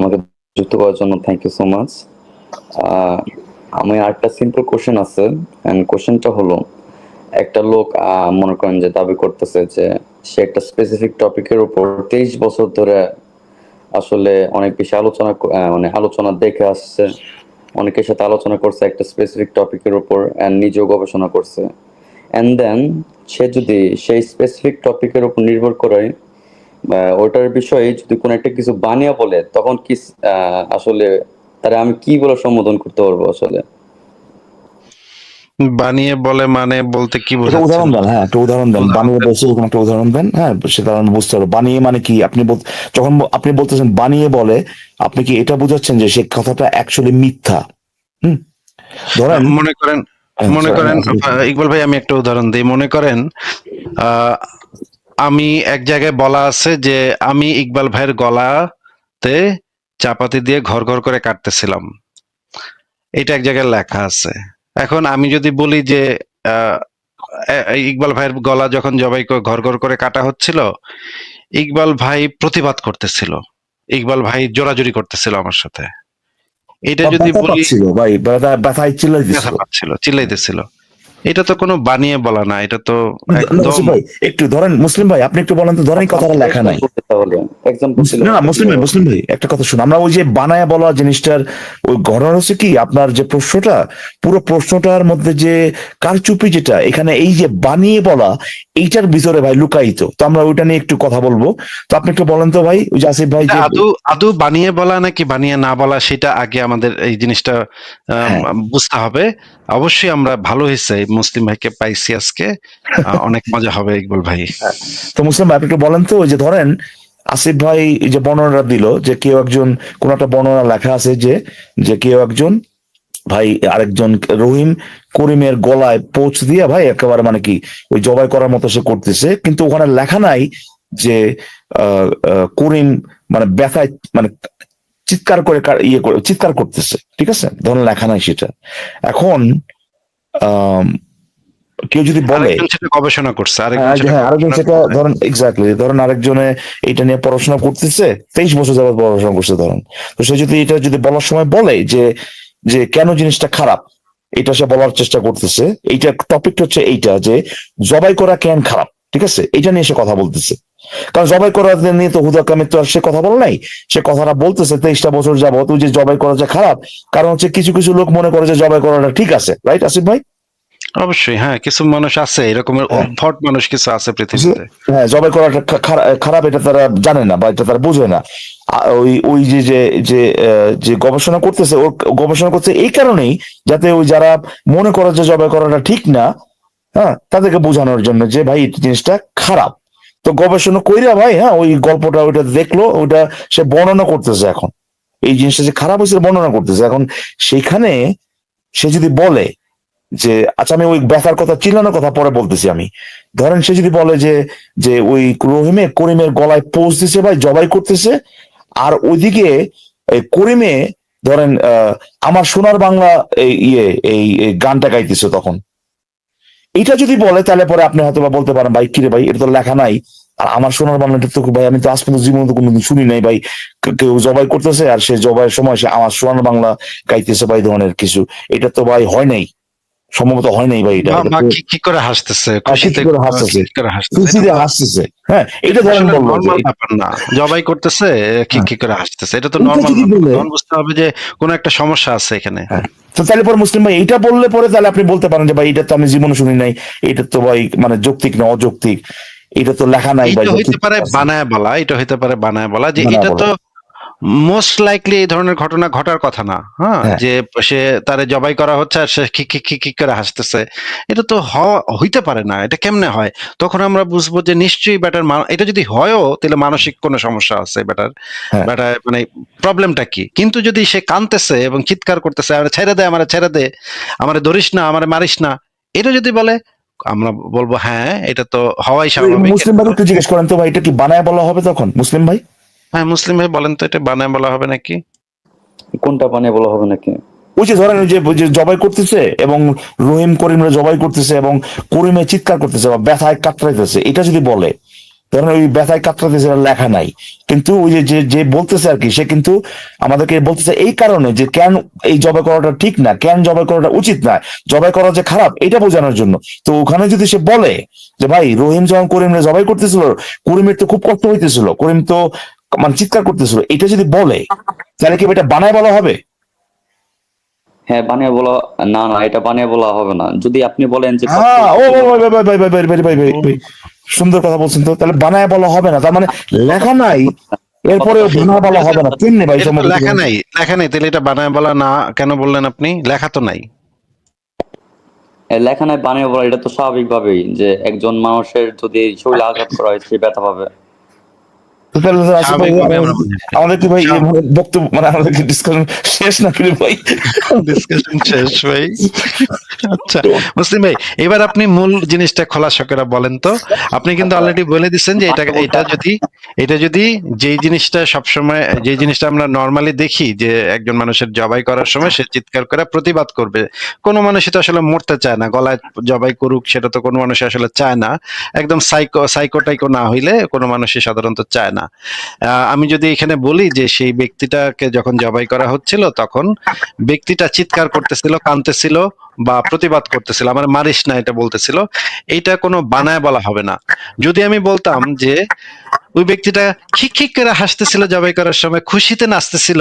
আমাকে যুক্ত করার জন্য থ্যাংক ইউ সো মাচ। আমি আরেকটা সিম্পল কোশ্চেন আছে, এন্ড কোশ্চেনটা হলো, একটা লোক মনে করেন যে দাবি করতেছে যে সে একটা স্পেসিফিক টপিকের উপর 23 বছর ধরে আসলে অনেক বেশি মানে আলোচনা দেখে আসছে, অনেকের সাথে আলোচনা করছে একটা স্পেসিফিক টপিকের উপর, এন্ড নিজেও গবেষণা করছে। এন্ড দেন সে যদি সেই স্পেসিফিক টপিকের উপর নির্ভর করে ওটার বিষয়ে যদি কোনো একটা কিছু বানিয়ে বলে, তখন কি আসলে তারা আমি কি বলে সম্বোধন করতে পারবো আসলে? বানিয়ে বলে মানে বলতে কি একটা বোঝাচ্ছেন? উদাহরণ দেন, হ্যাঁ একটা উদাহরণ দেন, উদাহরণ বানিয়ে দেন। বলছে এরকম একটা উদাহরণ দেন, হ্যাঁ সেটা আমি বুঝতে পারবো। বানিয়ে মানে কি আপনি যখন আপনি বলতেছেন বানিয়ে বলে, আপনি কি এটা বোঝাচ্ছেন যে সে কথাটা অ্যাকচুয়ালি মিথ্যা? হুম, ধরেন মনে করেন ইকবাল ভাই, আমি একটা উদাহরণ দিই। মনে করেন আমি এক জায়গায় বলা আছে যে আমি ইকবাল ভাইয়ের গলাতে চাপাতি দিয়ে ঘর ঘর করে কাটতেছিলাম, এটা এক জায়গায় লেখা আছে। এখন আমি যদি বলি যে আহ, ইকবাল ভাইয়ের গলা যখন জবাই ঘর ঘর করে কাটা হচ্ছিল, ইকবাল ভাই প্রতিবাদ করতেছিল, ইকবাল ভাই জোরাজুরি করতেছিল আমার সাথে, এটা যদি ব্যথা বলি পাচ্ছিল ভাই, ব্যথায় চিল্লাই ব্যথা দিছিল। পাচ্ছিল, চিল্লাইতেছিল, এটা তো কোনো বানিয়ে বলা না, এটা তো একদম। নাসির ভাই একটু ধরেন, মুসলিম ভাই আপনি একটু বলেন তো, ধরেন এই কথাটা লেখা নাই। তাহলে এক্সাম্পল ছিল না মুসলিম ভাই একটা কথা শুনুন, আমরা ওই যে বানায়া বলা জিনিসটার ওই ঘটনা হচ্ছে কি, আপনার যে প্রশ্নটা, পুরো প্রশ্নটার মধ্যে যে কারচুপি যেটা এখানে, এই যে বানিয়ে বলা, এইটার ভিতরে ভাই লুকায়িত। তো আমরা ওইটা নিয়ে একটু কথা বলবো। তো আপনি একটু বলেন তো ভাই, ওই যে আসিফ ভাই যে আদৌ আদৌ বানিয়ে বলা নাকি বানিয়ে না বলা, সেটা আগে আমাদের এই জিনিসটা হ্যাঁ বুঝতে হবে। অবশ্যই আমরা ভালো হয়েছে মুসলিম ভাইকে পাইছি আজকে, অনেক মজা হবে ইকবাল ভাই। তো মুসলিম ভাই আপনি একটু বলেন তো, ওই যে ধরেন আসিফ ভাই এই যে বর্ণনা দিল, যে কেউ একজন, কোন একটা বর্ণনা লেখা আছে যে যে কেউ একজন ভাই আরেকজন রহিম করিমের গলায় পোঁচ দিয়ে ভাই একেবারে মানে কি ওই জবাই করার মতো সে করতেছে, কিন্তু ওখানে লেখা নাই যে করিম মানে ব্যথায় মানে চিৎকার করে চিৎকার করতেছে, ঠিক আছে, ধরেন লেখা নাই সেটা। এখন আহ কেউ যদি বলে, আরেকজন সেটা গবেষণা করছে, হ্যাঁ আরেকজন সেটা ধরেন এক্স্যাক্টলি, ধরেন আরেকজনে এটা নিয়ে পড়াশোনা করতেছে, 23 বছর যাবত পড়াশোনা করছে ধরেন, তো সে যদি এটা যদি বলার সময় বলে যে যে কেন জিনিসটা খারাপ, এটা সে বলার চেষ্টা করতেছে, এইটা টপিকটা হচ্ছে এইটা যে জবাই করা কেন খারাপ, ঠিক আছে, এটা নিয়ে সে কথা বলতেছে। কারণ জবাই করা নিয়ে তো হুদা কামির তো আর সে কথা বলে নাই, সে কথাটা বলতেছে 23টা বছর যাবত ওই যে জবাই করা যে খারাপ, কারণ হচ্ছে কিছু কিছু লোক মনে করে যে জবাই করাটা ঠিক আছে, রাইট আসিফ ভাই? অবশ্যই, হ্যাঁ, কিছু মানুষ আছে এরকমের, হ্যাঁ উদ্ভট মানুষ কিছু আছে পৃথিবীতে। হ্যাঁ, জবাই করাটা খারাপ এটা তারা জানে না বা এটা তারা বোঝে না। ওই ওই যে যে যে যে গবেষণা করতেছে, ও গবেষণা করছে এই কারণেই, যাতে ওই যারা মনে করে যে জবাই করাটা ঠিক না, হ্যাঁ তাদেরকে বোঝানোর জন্য যে ভাই এই জিনিসটা খারাপ। তো গবেষণা কইরা ভাই, হ্যাঁ ওই গল্পটা ওইটা দেখলো, ওইটা সে বর্ণনা করতেছে এখন, এই জিনিসটা যে খারাপ হয়েছে বর্ণনা করতেছে। এখন সেখানে সে যদি বলে যে আচ্ছা, আমি ওই ব্যথার কথা চিল্লানোর কথা পরে বলতেছি, আমি ধরেন সে যদি বলে যে যে ওই করিমের গলায় পোঁচ দিছে ভাই, জবাই করতেছে, আর ওইদিকে করিমে ধরেন আমার সোনার বাংলা এই গানটা গাইতেছে তখন, এটা যদি বলে তাহলে পরে আপনি হয়তো বা বলতে পারেন ভাই কিরে ভাই এটা তো লেখা নাই, আর আমার সোনার বাংলাটা তো ভাই আমি তো আজ পর্যন্ত জীবনে তো কোনোদিন শুনি নাই ভাই, কেউ জবাই করতেছে আর সে জবাইয়ের সময় সে আমার সোনার বাংলা গাইতেছে ভাই, ধরনের কিছু, এটা তো ভাই হয় নাই, সম্ভবত হয় নাই ভাই, এটা কি করে হাসতেছে, খুশিতে করে হাসতেছে, কি করে হাসতেছে, খুশিতে হাসতেছে, হ্যাঁ এটা ধরেন বললো যে নর্মাল ব্যাপার না, জবাই করতেছে কি করে হাসতেছে, এটা তো এটা নর্মাল যদি ব্যাপার। বলে, তখন বুঝতে হবে যে কোনো একটা সমস্যা আছে এখানে। হ্যাঁ তো তাহলে পরে মুসলিম ভাই এইটা বললে পরে তাহলে আপনি বলতে পারেন যে ভাই এটা তো আমি জীবনে শুনি নাই, এটা তো ভাই মানে যৌক্তিক না অযৌক্তিক, এটা তো লেখা নাই ভাই, এটা হইতে পারে বানায় বলা, এটা হইতে পারে বানায় বলা, যে বানায় এটা বলা। তো মোস্ট লাইকলি এই ধরনের ঘটনা ঘটার কথা না। হ্যাঁ, হ্যাঁ যে সে তারে জবাই করা হচ্ছে আর সে কি করে হাসতেছে, এটা তো হইতে পারে না। এটা কেমনে হয়? তখন আমরা বুঝবো যে নিশ্চয়ই ব্যাটার, এটা যদি হয়ও তাহলে মানসিক কোনো সমস্যা আছে ব্যাটার, হ্যাঁ ব্যাটার মানে প্রবলেমটা কি। কিন্তু যদি সে কাঁদতেছে এবং চিৎকার করতেছে, আমার ছেড়ে দে, আমার ছেড়ে দে, আমার ধরিস না, আমার মারিস না, এটা যদি বলে, আমরা বলবো হ্যাঁ এটা তো হওয়াই স্বাভাবিক। মুসলিম ভাই একটু জিজ্ঞেস করেন তো ভাই, এটা কি বানায় বলা হবে তখন মুসলিম ভাই? হ্যাঁ, মুসলিম ভাই বলেন তো, এটা বানায় বলা হবে নাকি? কোনটা বানিয়ে বলা হবে নাকি? ওই যে ধরেন ওই যে জবাই করতেছে এবং রহিম করিমরা জবাই করতেছে এবং করিমে চিৎকার করতেছে বা ব্যথায় কাতরাইতেছে, এটা যদি বলে ধরেন ওই ব্যথায় কাতরাতেছে লেখা নাই, কিন্তু ওই যে যে যে বলতেছে আর কি, সে কিন্তু আমাদেরকে বলতেছে এই কারণে যে কেন এই জবাই করাটা ঠিক না, কেন জবাই করাটা উচিত না, জবাই করা যে খারাপ এটা বোঝানোর জন্য। তো ওখানে যদি সে বলে যে ভাই রহিম যখন করিমরে জবাই করতেছিল, করিমের তো খুব কষ্ট হইতেছিল, করিম তো মানে চিৎকার করতেছিল, এটা যদি বলে তাহলে কি এটা বানায় বলা হবে? হ্যাঁ, বানিয়ে বলা, না না, এটা বানিয়ে বলা হবে না। যদি আপনি বলেন যে হ্যাঁ, ও ভাই ভাই ভাই ভাই ভাই ভাই ভাই ভাই ভাই, সুন্দর কথা বলছেন। তো তাহলে বানায় বলা হবে না, তার মানে লেখা নাই এরপরে বানায় বলা হবে না, কেমনে ভাই এটা তো সম্ভব? লেখা নাই, লেখা নাই, তাহলে এটা বানায় বলা না কেন বললেন আপনি? লেখা তো নাই। লেখা নাই বানিয়ে বলা, এটা তো স্বাভাবিকভাবেই যে একজন মানুষের যদি শরীরে আঘাত করা হয় সে ব্যথা পাবে। তো তাহলে তো আসিফ ভাই স্বাভাবিকভাবে আমরা বুঝি। আমাদের কি ভাই মানে বক্তব্য মানে আমাদের কি ডিসকাশন শেষ না করে ভাই? ডিসকাশন শেষ ভাই। আচ্ছা মুসলিম ভাই, এবার আপনি মূল জিনিসটা খোলাসা করে বলেন তো। আপনি কিন্তু অলরেডি বলে দিচ্ছেন যে এটা যদি যেই জিনিসটা সবসময়, যে জিনিসটা আমরা নর্মালি দেখি যে একজন মানুষের জবাই করার সময় সে চিৎকার করে প্রতিবাদ করবে। কোনো মানুষই তো আসলে মরতে চায় না, গলায় জবাই করুক সেটা তো কোনো মানুষ আসলে চায় না। একদম সাইকো না হইলে কোনো মানুষই সাধারণত চায় না। আমি যদি এখানে বলি যে সেই ব্যক্তিটাকে যখন জবাই করা হচ্ছিল তখন ব্যক্তিটা চিৎকার করতেছিল, কাঁদতেছিল বা প্রতিবাদ করতেছিল, আমার মারিস না এটা বলতেছিল, এইটা কোনো বানায় বলা হবে না। যদি আমি বলতাম যে ওই ব্যক্তিটা খিক খিক করে হাসতেছিল জবাই করার সময়, খুশিতে নাচতেছিল,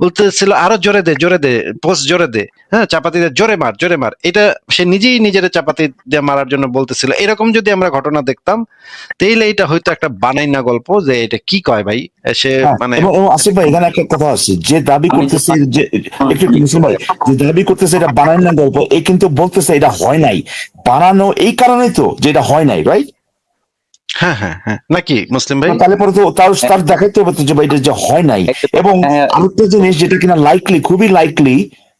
বলতেছিল আরো জোরে দে পোস্ট জোরে দে, হ্যাঁ চাপাতি দিয়ে জোরে মার, এটা সে নিজেই নিজের চাপাতি দিয়ে মারার জন্য বলতেছিল, এরকম যদি আমরা ঘটনা দেখতাম তাইলে এটা হয়তো একটা বানাইনা গল্প যে এটা কি কয় ভাই সে হ্যাঁ, মানে। এবং আসিফ ভাই এখানে একটা কথা আছে, যে দাবি আমি যে করতেছে যে একটু মুসলিম ভাই, যে দাবি করতেছে এটা বানায় না গল্প, এই কিন্তু বলতেছে এটা হয় নাই, বানানো এই কারণেই তো যে এটা হয় নাই, রাইট? হ্যাঁ নাকি মুসলিম ভাই? তাহলে পরে তো তার তার দেখাইতে হবে তো যে ভাই এটা যে হয় নাই। এবং হ্যাঁ, আরেকটা জিনিস যেটা কিনা লাইকলি, খুবই লাইকলি,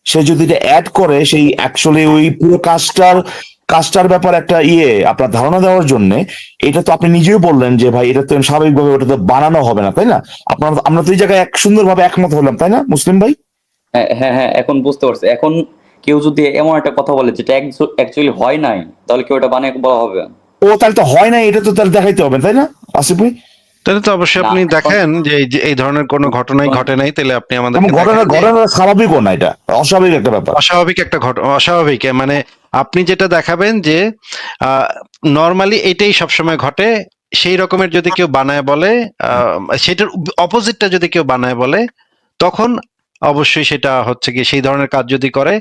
সে যদি এটা অ্যাড করে সেই অ্যাকচুয়ালি ওই পুরো কাজটার ব্যাপার একটা আপনার ধারণা দেওয়ার জন্য, এটা তো আপনি নিজেও বললেন যে ভাই এটা তো স্বাভাবিকভাবে ওটা তো বানানো হবে না, তাই না? আমরা তো এই জায়গায় সুন্দরভাবে একমত হলাম, তাই না মুসলিম ভাই? হ্যাঁ, এখন বুঝতে পারছি। এখন কেউ যদি এমন একটা কথা বলে যেটা অ্যাকচুয়ালি হয় নাই, তাহলে কেউ এটা বানিয়ে বলা হবে? ও তাহলে তো হয় না, এটা তো তাহলে দেখাইতে হবে, তাই না আসিফ ভাই? তাহলে তো অবশ্যই না, আপনি এখন দেখেন যে এই ধরনের কোনো ঘটনাই ঘটে নাই, তাহলে আপনি এবং আমাদেরকে ঘটনা দেখেন যে ঘটনা স্বাভাবিকও না, এটা অস্বাভাবিক একটা ব্যাপার। অস্বাভাবিক একটা ঘটনা, অস্বাভাবিক মানে আপনি যেটা দেখাবেন যে নর্মালি এটাই সবসময় ঘটে, সেই রকমের যদি কেউ বানায় বলে, সেটার অপোজিটটা যদি কেউ বানায় বলে, তখন অবশ্যই সেটা হচ্ছে কি সেই ধরনের কাজ যদি করে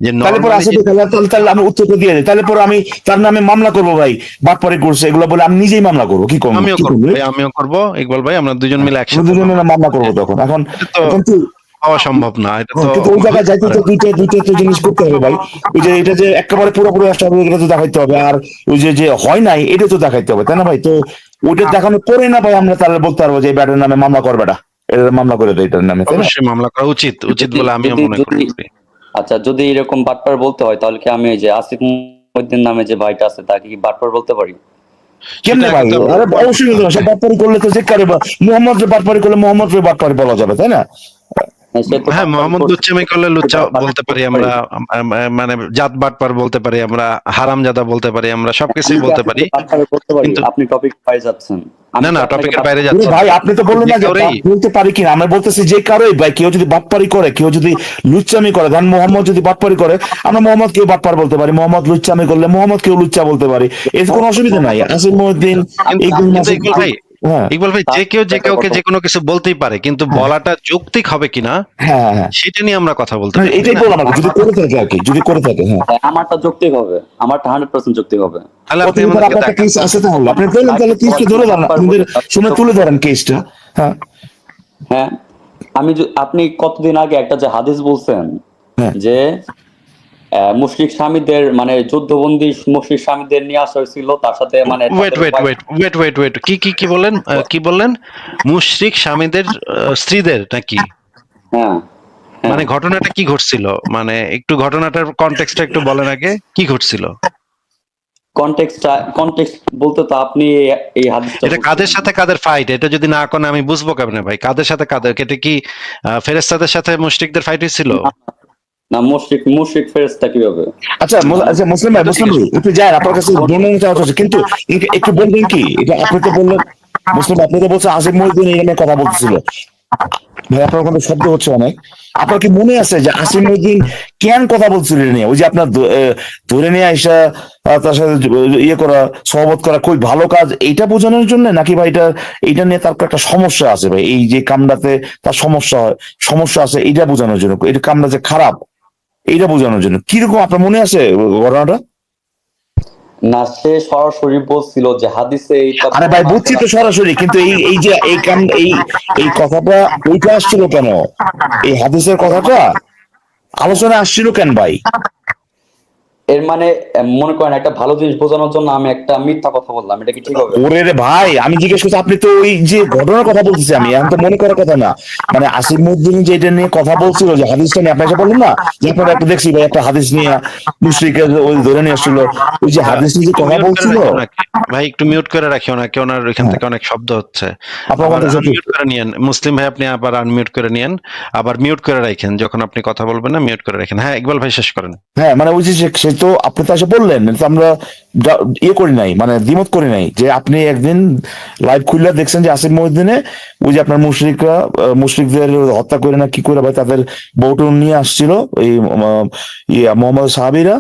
যে তাহলে পরে নর্মালি। আসিফ ভাই, তাহলে আমি উত্তরটা দিয়ে দিই, তাহলে পরে আমি তার নামে মামলা করবো ভাই, বাটপারি করছে এগুলো বলে আমি নিজেই মামলা করবো, কি করবো? আমিও কি করবো করবো? ভাই, আমিও করবো ইকবাল ভাই, আমরা দুজন মিলে আমরা একসাথে দুজনে মামলা মামলা করবো। করবো তখন। এখন এটা তো এখন তো হওয়া সম্ভব না, এটা তো কিন্তু ওই জায়গায় যাইতে তো দুইটা তো জিনিস করতে হবে ভাই। ওই যে এটা যে একেবারে পুরোপুরি অস্বাভাবিক এটা তো দেখাইতে হবে, আর ওই যে যে হয় নাই এটা তো দেখাইতে হবে, তাই না ভাই? তো ওইটা দেখানোর পরে না ভাই আমরা তাহলে বলতে পারবো যে এই ব্যাটার নামে মামলা করবে, এটা মামলা করে দেয় এটার নামে, তাই না? অবশ্যই মামলা করা উচিত যদি বলে আমিও যদি মনে যদি করি। আচ্ছা, যদি এরকম বাটপার বলতে হয় তাহলে কি আমি এই যে আসিফ মহিউদ্দিন নামে যে ভাইটা আছে তাকে কি বাটপার বলতে পারি? কেমনে সেটা ভাই? কিন্তু আরে অবশ্যই বলতে হবে, সে বাটপারি করলে তো যে কারে মোহাম্মদ বাটপারি করলে মোহাম্মদ বাটপারি বলা যাবে, তাই না? সে তো হ্যাঁ, বাটপারি মোহাম্মদ করছে, লুচ্চামি করলে লুচ্চা বাটপারি বলতে পারি করতে আমরা, মানে জাত বাটপার বলতে পারি আমরা, হারামজাদা বলতে পারি আমরা, সবকিছুই আমি কি বলতে পারি। আপনাকে বাটপারি করতে পারি? কিন্তু আপনি টপিক পাই যাচ্ছেন। আমি না কি আপনাকে টপিকের বাইরে ওরে যাচ্ছি না, ভাই আপনি তো বললেন যে না যে কাউরেই। বলতে পারি কিনা, আমরা বলতেছি যে কারোই ভাই, কেউ যদি বাটপারি করে, কেউ যদি লুচ্চামি করে, ধরেন মোহাম্মদ যদি বাটপারি করে, আমরা মোহাম্মদ কেউ বাটপার বলতে পারি, মোহাম্মদ লুচ্চামি করলে মোহাম্মদ কেউ লুচ্চা বলতে পারি, এতে কোনো অসুবিধা নাই। আসিফ মহিউদ্দিন, ইকবাল কিন্তু মাসুদ, হ্যাঁ ইকবাল ভাই যে কেউ কাউকে যে কোনো কিছু বলতেই পারে, কিন্তু হ্যাঁ বলাটা যৌক্তিক হবে কিনা হ্যাঁ হ্যাঁ, সেটা নিয়ে আমরা কথা বলতে না, চাই, তাই এটাই না? বললাম আর কি, যদি করে থাকে আর কি, যদি করে থাকে, হ্যাঁ। হ্যাঁ, আমারটা যৌক্তিক হবে, আমারটা 100% যৌক্তিক হবে। তাহলে আপনি অতএব আমাদেরকে আপনার একটা দেখান। কেস আছে, তাহলে আপনি বললেন, তাহলে কেসটা ধরে ধরেন, আপনাদের সামনে তুলে ধরেন কেসটা। হ্যাঁ হ্যাঁ, আপনি কতদিন আগে একটা যে হাদিস বলছেন হ্যাঁ যে মুশরিক স্বামীদের মানে যুদ্ধবন্দী মুশরিক স্বামীদের নিয়ে আসা হয়েছিল, তার সাথে মানে ওয়েট তাদের wife- ওয়েট কি বললেন, কি বললেন? মুশরিক স্বামীদের স্ত্রীদের নাকি? হ্যাঁ হ্যাঁ, মানে ঘটনাটা কি ঘটছিল, মানে একটু ঘটনাটার কনটেক্সটটা একটু বলেন আগে, কি ঘটছিল? কনটেক্সট বলতে তো আপনি এই হাদিসটা এটা কাদের সাথে কাদের ফাইট, এটা যদি না কোন আমি বুঝবো কেমনে ভাই? কাদের সাথে কাদের, এটা কি ফেরেশতাদের সাথে মুশরিকদের ফাইট হয়েছিল? না মুশরিক ফেরেশতা কিভাবে? আচ্ছা আচ্ছা মুসলিম ভাই একটু যায় আপনার কাছে বর্ণনা চাওয়া হচ্ছে, কিন্তু একটু বলবেন কি এটা? আপনি তো বললেন মুসলিম, আপনি তো বলছেন আসিফ মহিউদ্দিন এই নিয়ে কথা বলতেছিল। ভাই আপনার কোনো শব্দ হচ্ছে অনেক। আপনার কি মনে আছে যে আসিফ মহিউদ্দিন কেন কথা বলছিল এটা নিয়ে? ওই যে আপনার ধরে নিয়ে আইসা তার সাথে ইয়ে করা, সহবত করা খুবই ভালো কাজ, এইটা বোঝানোর জন্য, নাকি ভাই এটা নিয়ে তার একটা সমস্যা আছে ভাই, এই যে কামটাতে তার সমস্যা আছে এইটা বোঝানোর জন্য, এটা কামটা যে খারাপ এইটা বোঝানোর জন্য, কিরকম আপনার মনে আছে ঘটনাটা? না, সে সরাসরি বলছিল যে হাদিসে এইটা আরে ভাই বুঝছি তো সরাসরি, কিন্তু এই যে এই কথাটা ওইটা আসছিল কেন? এই হাদিসের কথাটা আলোচনা আসছিল কেন ভাই? এর মানে মনে করেন একটা ভালো জিনিস বোঝানোর জন্য আমি একটা মিথ্যা কথা বললাম, এটা কি ঠিক হবে? ওরে রে ভাই, আমি জিজ্ঞেস করছি, আপনি তো ওই যে ঘটনার কথা বলতেছি, আমি এখন তো মনে করার কথা না। মানে আসিফ মহিউদ্দিন যে এটা নিয়ে কথা বলছিল, যে হাদিসটা নিয়ে আপনাকে বললেন না যে আপনারা একটা দেখছি ভাই একটা হাদিস নিয়ে মুশরিকের ওই ধরে নিয়ে আসছিল, ওই যে হাদিস নিয়ে যে কথা বলছিল। ভাই একটু মিউট করে রাখি ওনাকে, ওনার ওইখান থেকে অনেক শব্দ হচ্ছে। আপনার আবার কথা আনমিউট করে নিয়েন মুসলিম ভাই, আপনি আবার আনমিউট করে নিয়েন, আবার মিউট করে রাখেন, যখন আপনি কথা বলবেন না মিউট করে রাখেন। হ্যাঁ ইকবাল ভাই শেষ করেন। হ্যাঁ মানে ওই যে সে তো আপনি তো এসে বললেন, তো আমরা ইয়ে করি নাই, মানে দ্বিমত করি নাই, যে আপনি একদিন লাইভ খুললে দেখছেন যে আসিফ মহিউদ্দিনে ওই যে আপনার মুশরিকদের হত্যা করে না কি করে ভাই তাদের বউটু নিয়ে আসছিল এই মোহাম্মদ সাহাবীরা,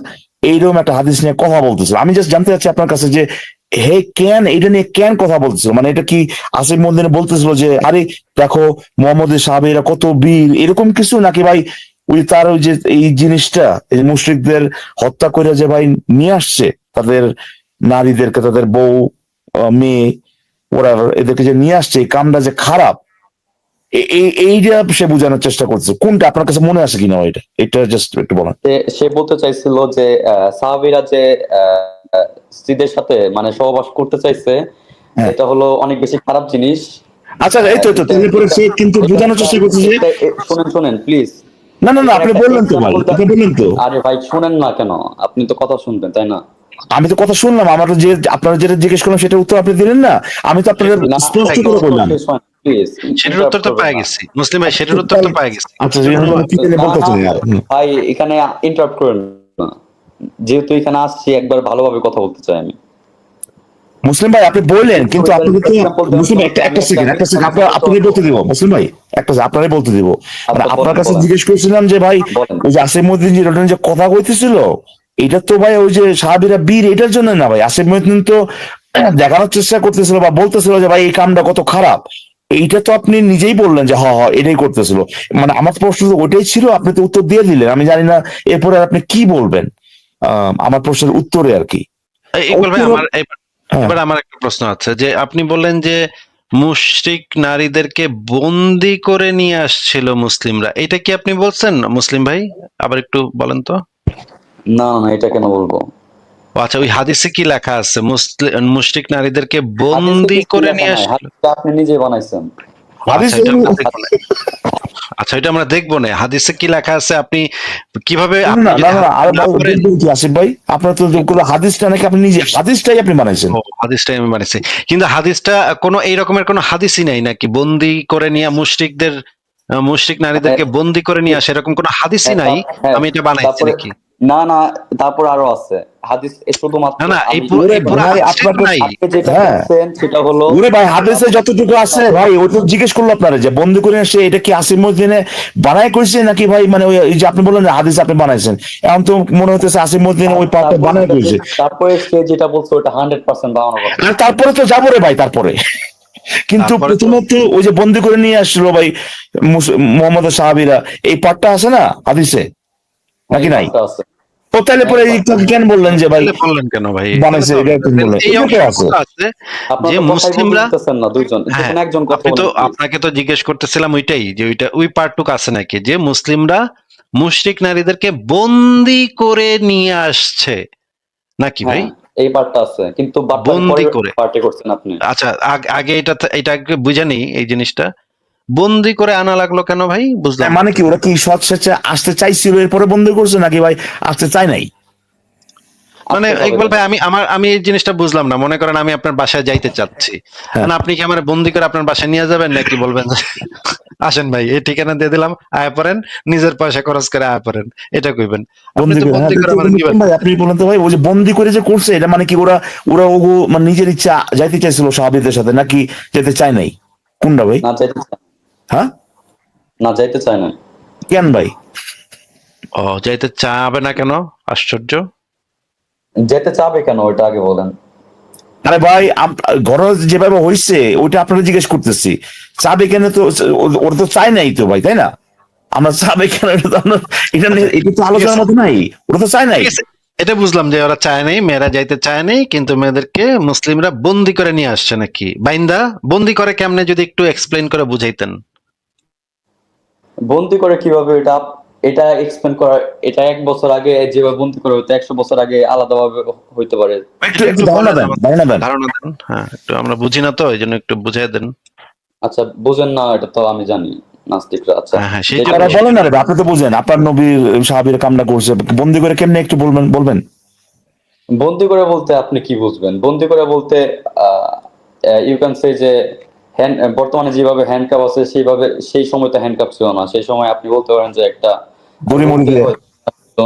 এইরকম একটা হাদিস নিয়ে কথা বলতেছিল। আমি জাস্ট জানতে চাচ্ছি আপনার কাছে যে হে কেন এটা নিয়ে কেন কথা বলতেছিল? মানে এটা কি আসিফ মহিউদ্দিন বলতেছিল যে আরে দেখো মোহাম্মদের সাহাবীরা কত বীর, এরকম কিছু, নাকি ভাই ওই তার ওই যে এই জিনিসটা এই মুশরিকদের হত্যা করে যে ভাই নিয়ে আসছে তাদের নারীদেরকে, তাদের বউ মেয়ে ওরা এদেরকে যে নিয়ে আসছে, এই কামটা যে খারাপ, এইটা সে বোঝানোর চেষ্টা করছে? কোনটা আপনার কাছে মনে আছে কিনা এটা জাস্ট একটু বলেন। সে বলতে চাইছিল যে সাহাবীরা যে স্ত্রীদের সাথে মানে সহবাস করতে চাইছে, হ্যাঁ এটা হলো অনেক বেশি খারাপ জিনিস। আচ্ছা এই তো তারপরে সে কিন্তু বোঝানোর চেষ্টা করছে যে শুনেন প্লিজ। না না না, আপনি বললেন তো ভাই, আপনি বললেন তো। আরে ভাই শুনেন না কেন? আপনি তো কথা শুনবেন তাই না? আমি তো কথা শুনলাম, আমার তো যে আপনারা যেটা জিজ্ঞেস করলাম সেটা উত্তর আপনি দিলেন না, আমি তো আপনাদের স্পষ্ট করে বললাম। প্লিজ, সেটার উত্তর তো পেয়ে গেছি মুসলিম ভাই, সেটার উত্তর তো পেয়ে গেছি। আচ্ছা কি জানি বলতেছেন আর ভাই এখানে ইন্টারাপ্ট করেন না, যেহেতু এখানে আসছি একবার ভালোভাবে কথা বলতে চাই আমি। মুসলিম ভাই আপনি বললেন, কিন্তু আপনি তো মুসলিম ভাই একটা সেকেন্ড আপনারই বলতে দিব মুসলিম ভাই, আপনারই বলতে দিব। মানে আপনার কাছে জিজ্ঞেস করছিলাম যে ভাই ওই যে আসিফ মহিউদ্দিন যে কথা কইতেছিল, এটা তো ভাই ওই যে সাহাবীরা বীর এটার জন্য না ভাই। আসিফ মহিউদ্দিন তো দেখানোর চেষ্টা করতেছিল বা বলতেছিল যে ভাই এই কামটা কত খারাপ, এইটা তো আপনি নিজেই বললেন যে হ্যাঁ এটাই করতেছিল। মানে আমার প্রশ্ন তো ওইটাই ছিল, আপনি তো উত্তর দিয়ে দিলেন, আমি জানি না এরপরে আপনি কি বলবেন আমার প্রশ্নের উত্তরে আর কি। ইকবাল ভাই এবার আমার একটা প্রশ্ন আছে, যে আপনি বললেন যে মুশরিক নারীদেরকে বন্দি করে নিয়ে আসছিল মুসলিমরা, এটা কি আপনি বলছেন মুসলিম ভাই? আবার একটু বলেন তো। না না, এটা কেন বলবো? আচ্ছা ওই হাদিসে কি লেখা আছে মুশরিক নারীদেরকে বন্দি করে নিয়ে আসছিল? আপনি নিজে বানাইছেন। আচ্ছা এটা আমরা দেখবো না, হাদিসে কি লেখা আছে আপনি কিভাবে আসিফ ভাই আপনার তো হাদিসটা নাকি আপনি নিজে হাদিসটাই আপনি বানাইছেন? হাদিসটাই আমি বানাইছি, কিন্তু হাদিসটা কোনো এই রকমের কোনো হাদিসই নাই নাকি বন্দি করে নিয়ে মুশরিক নারীদেরকে বন্দি করে নিয়ে আসে, এরকম কোনো হাদিসই নাই। আমি এটা বানাইছি নাকি? না না, তারপর আরো আছে হাদিস, শুধুমাত্র না না এই পুরো সেটা হলো ওরে ভাই হাদিসে যতটুকু আছে ভাই ওটা জিজ্ঞেস করলো আপনারা যে বন্দি করে আসে, এটা কি আসিফ মহিউদ্দিনে বানাই করেছে নাকি ভাই? মানে ওই যে আপনি বললেন হাদিস আপনি বানাইছেন, এখন তো মনে হতেছে আসিফ মহিউদ্দিন ওই পার্টটা বানাই করেছে। তারপরে সে যেটা বলছে ওটা 100% বানানো কথা। আর তারপরে তো যাবো রে ভাই তারপরে, কিন্তু প্রথমত ওই যে বন্দি করে নিয়ে আসছিল ভাই মোহাম্মদ সাহাবীরা, এই পার্টটা আছে না হাদিসে নাকি নাই? ও তাহলে পরে কেন বললেন যে ভাই বললেন কেন ভাই বানাইছে? এই অংশে আছে যে মুসলিমরা না দুইজন যেকোনো একজন কথা বলেন। তো আপনাকে তো জিজ্ঞেস করতেছিলাম ওইটাই, যে ওই পার্টটুকু আছে নাকি যে মুসলিমরা মুশরিক নারীদেরকে বন্দি করে নিয়ে আসছে নাকি ভাই? এই পার্টটা আছে, কিন্তু বন্দি করে পার্টে করছেন আপনি। আচ্ছা আগে এটা বুঝানি এই জিনিসটা বন্দি করে আনা লাগলো কেন ভাই? বুঝলাম মানে কি ওরা কি সৎ আসতে চাইছিল এরপরে বন্দি করছে, নাকি ভাই আসতে চাই নাই? মানে ইকবাল ভাই আমি এই জিনিসটা বুঝলাম না। মনে করেন আমি আপনার বাসায় যাইতে চাচ্ছি, আপনি কি আমার বন্দি করে আপনার বাসায় নিয়ে যাবেন নাকি বলবেন আসেন ভাই, এই ঠিকানা দিয়ে দিলাম, আয়া পড়েন, নিজের পয়সা খরচ করে আয়া পড়েন, এটা কইবেন। আপনি বন্দি তো করে, হ্যাঁ বন্দি করে মানে কি ভাই আপনি বলেন তো ভাই, ওই যে বন্দি করে যে করছে এটা মানে কি ওরা ওরা ওগো মানে নিজের ইচ্ছা যাইতে চাইছিল সাহাবীদের সাথে নাকি যেতে চায় নাই, কোনটা ভাই? না যাইতে চায়, হ্যাঁ না যাইতে চায় না। কেন ভাই? ও যাইতে চাবে না কেন? আশ্চর্য। যেতে চাবে কেন ওইটা আগে বলেন। আরে ভাই ঘর যেভাবে হইছে ওইটা আপনারা জিজ্ঞেস করতেছি, চাবে কেন? তো ওরা তো চায় নাই তো ভাই, তাই না? আমরা চাবে কেন এটা তো আমরা এটা আচ্ছা, এটা তো ঠিক আলোচনার আছে, মতো নাই, ওরা তো চায় নাই। ঠিক আছে, এটা বুঝলাম যে ওরা চায় নাই, মেয়েরা যাইতে চায় নাই, কিন্তু মেয়েদেরকে মুসলিমরা বন্দি করে নিয়ে আসছে নাকি? বাইন্দা বন্দি করে কেমনে, যদি একটু এক্সপ্লেইন করে বুঝাইতেন। বন্দি করে কিভাবে, এটা এটা এক্সপ্লেন করা, এটা 1 বছর আগে যেভাবে বন্দি করে হইতো 100 বছর আগে আলাদাভাবে হইতে পারে। একটু এটা একটু একটু ধারণা বলেন দেন, আমাকে, ধারণা দেন। ধারণা দেন। হ্যাঁ, একটু আমরা বুঝি না তো, এই জন্য একটু বুঝাই দেন। আচ্ছা বুঝেন না, এটা তো আমি জানি নাস্তিকরা। আচ্ছা হ্যাঁ হ্যাঁ, সেই যেটা তারা জন্যই, বলেন না রে, আপনি তো বুঝেন আপনার নবীর সাহাবীর কামনা করছে, বন্দি করে কেমনে একটু বলবেন বলবেন? বন্দি করে বলতে আপনি কি বুঝবেন? বন্দি করে বলতে ইউ ক্যান সে যে বর্তমানে যেভাবে হ্যান্ডকাপ আছে সেইভাবে, সেই সময় তো হ্যান্ডকাপ ছিল না। সেই সময় আপনি বলতে পারেন যে একটা দড়ি মড়ি দিয়ে। তো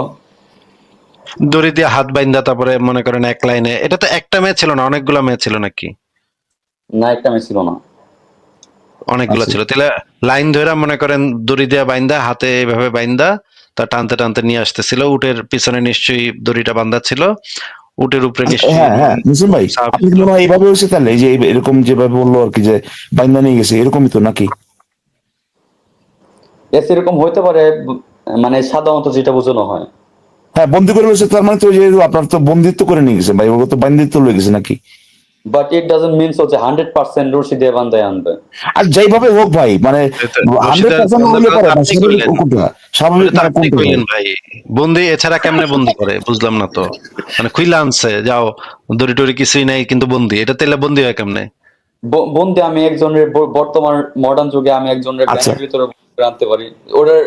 দড়ি দিয়ে হাত বাইন্দা, তারপরে মনে করেন এক লাইনে, এটা তো একটা মেয়ে ছিল না, অনেকগুলা মেয়ে ছিল নাকি? না, একটা মেয়ে ছিল না। অনেকগুলো আচ্ছা ছিল। তাহলে লাইন ধরে মনে করেন দড়ি দিয়ে বাইন্দা, হাতে এভাবে বাইন্দা, তা টানতে টানতে নিয়ে আসতেছিল। উটের পিছনে নিশ্চয়ই দড়িটা বান্ধা ছিল, উটের উপরে নিশ্চয়ই হ্যাঁ হ্যাঁ মুসলিম ভাই, সাহাবী আপনি কি ছিল। মনে হয় এইভাবে হয়েছে তাহলে, এই যে এরকম যেভাবে বললো আর কি যে বাইন্দা নিয়ে গেছে এরকমই তো নাকি? এরকম হইতে পারে, মানে সাধারণত যেটা বোঝানো হয়। হ্যাঁ বন্দি করে রয়েছে তার মানে তো যে আপনার তো বন্দিত্ব করে নিয়ে গেছে ভাই, ওগুলো তো বান্দিত্ব লয়ে গেছে নাকি? বাট ইট ডাজন্ট মিনস হচ্ছে 100% রশি দিয়ে বান্ধায় আনবে। আর যেইভাবে হোক ভাই, মানে হান্ড্রেড রশিদের পার্সেন্ট বন্ধ হলে করা পরে তো না, আপনি স্বাভাবিক কইলেন, কোনটা, স্বাভাবিক ওটা তো মানে আপনি কোনটা ভাই? কইলেন ভাই। বন্দি এছাড়া কেমনে বন্দি করে বুঝলাম না তো। মানে খুইলা আনছে, যাও, দড়ি টড়ি কিছুই নাই, কিন্তু বন্দি, এটা তেলে বন্দি হয় কেমনে? বন্দি আমি একজনের বর্তমান মডার্ন যুগে আমি একজনের আচ্ছা ব্যানের ভিতরে বন্দি করে আনতে পারি। ওটার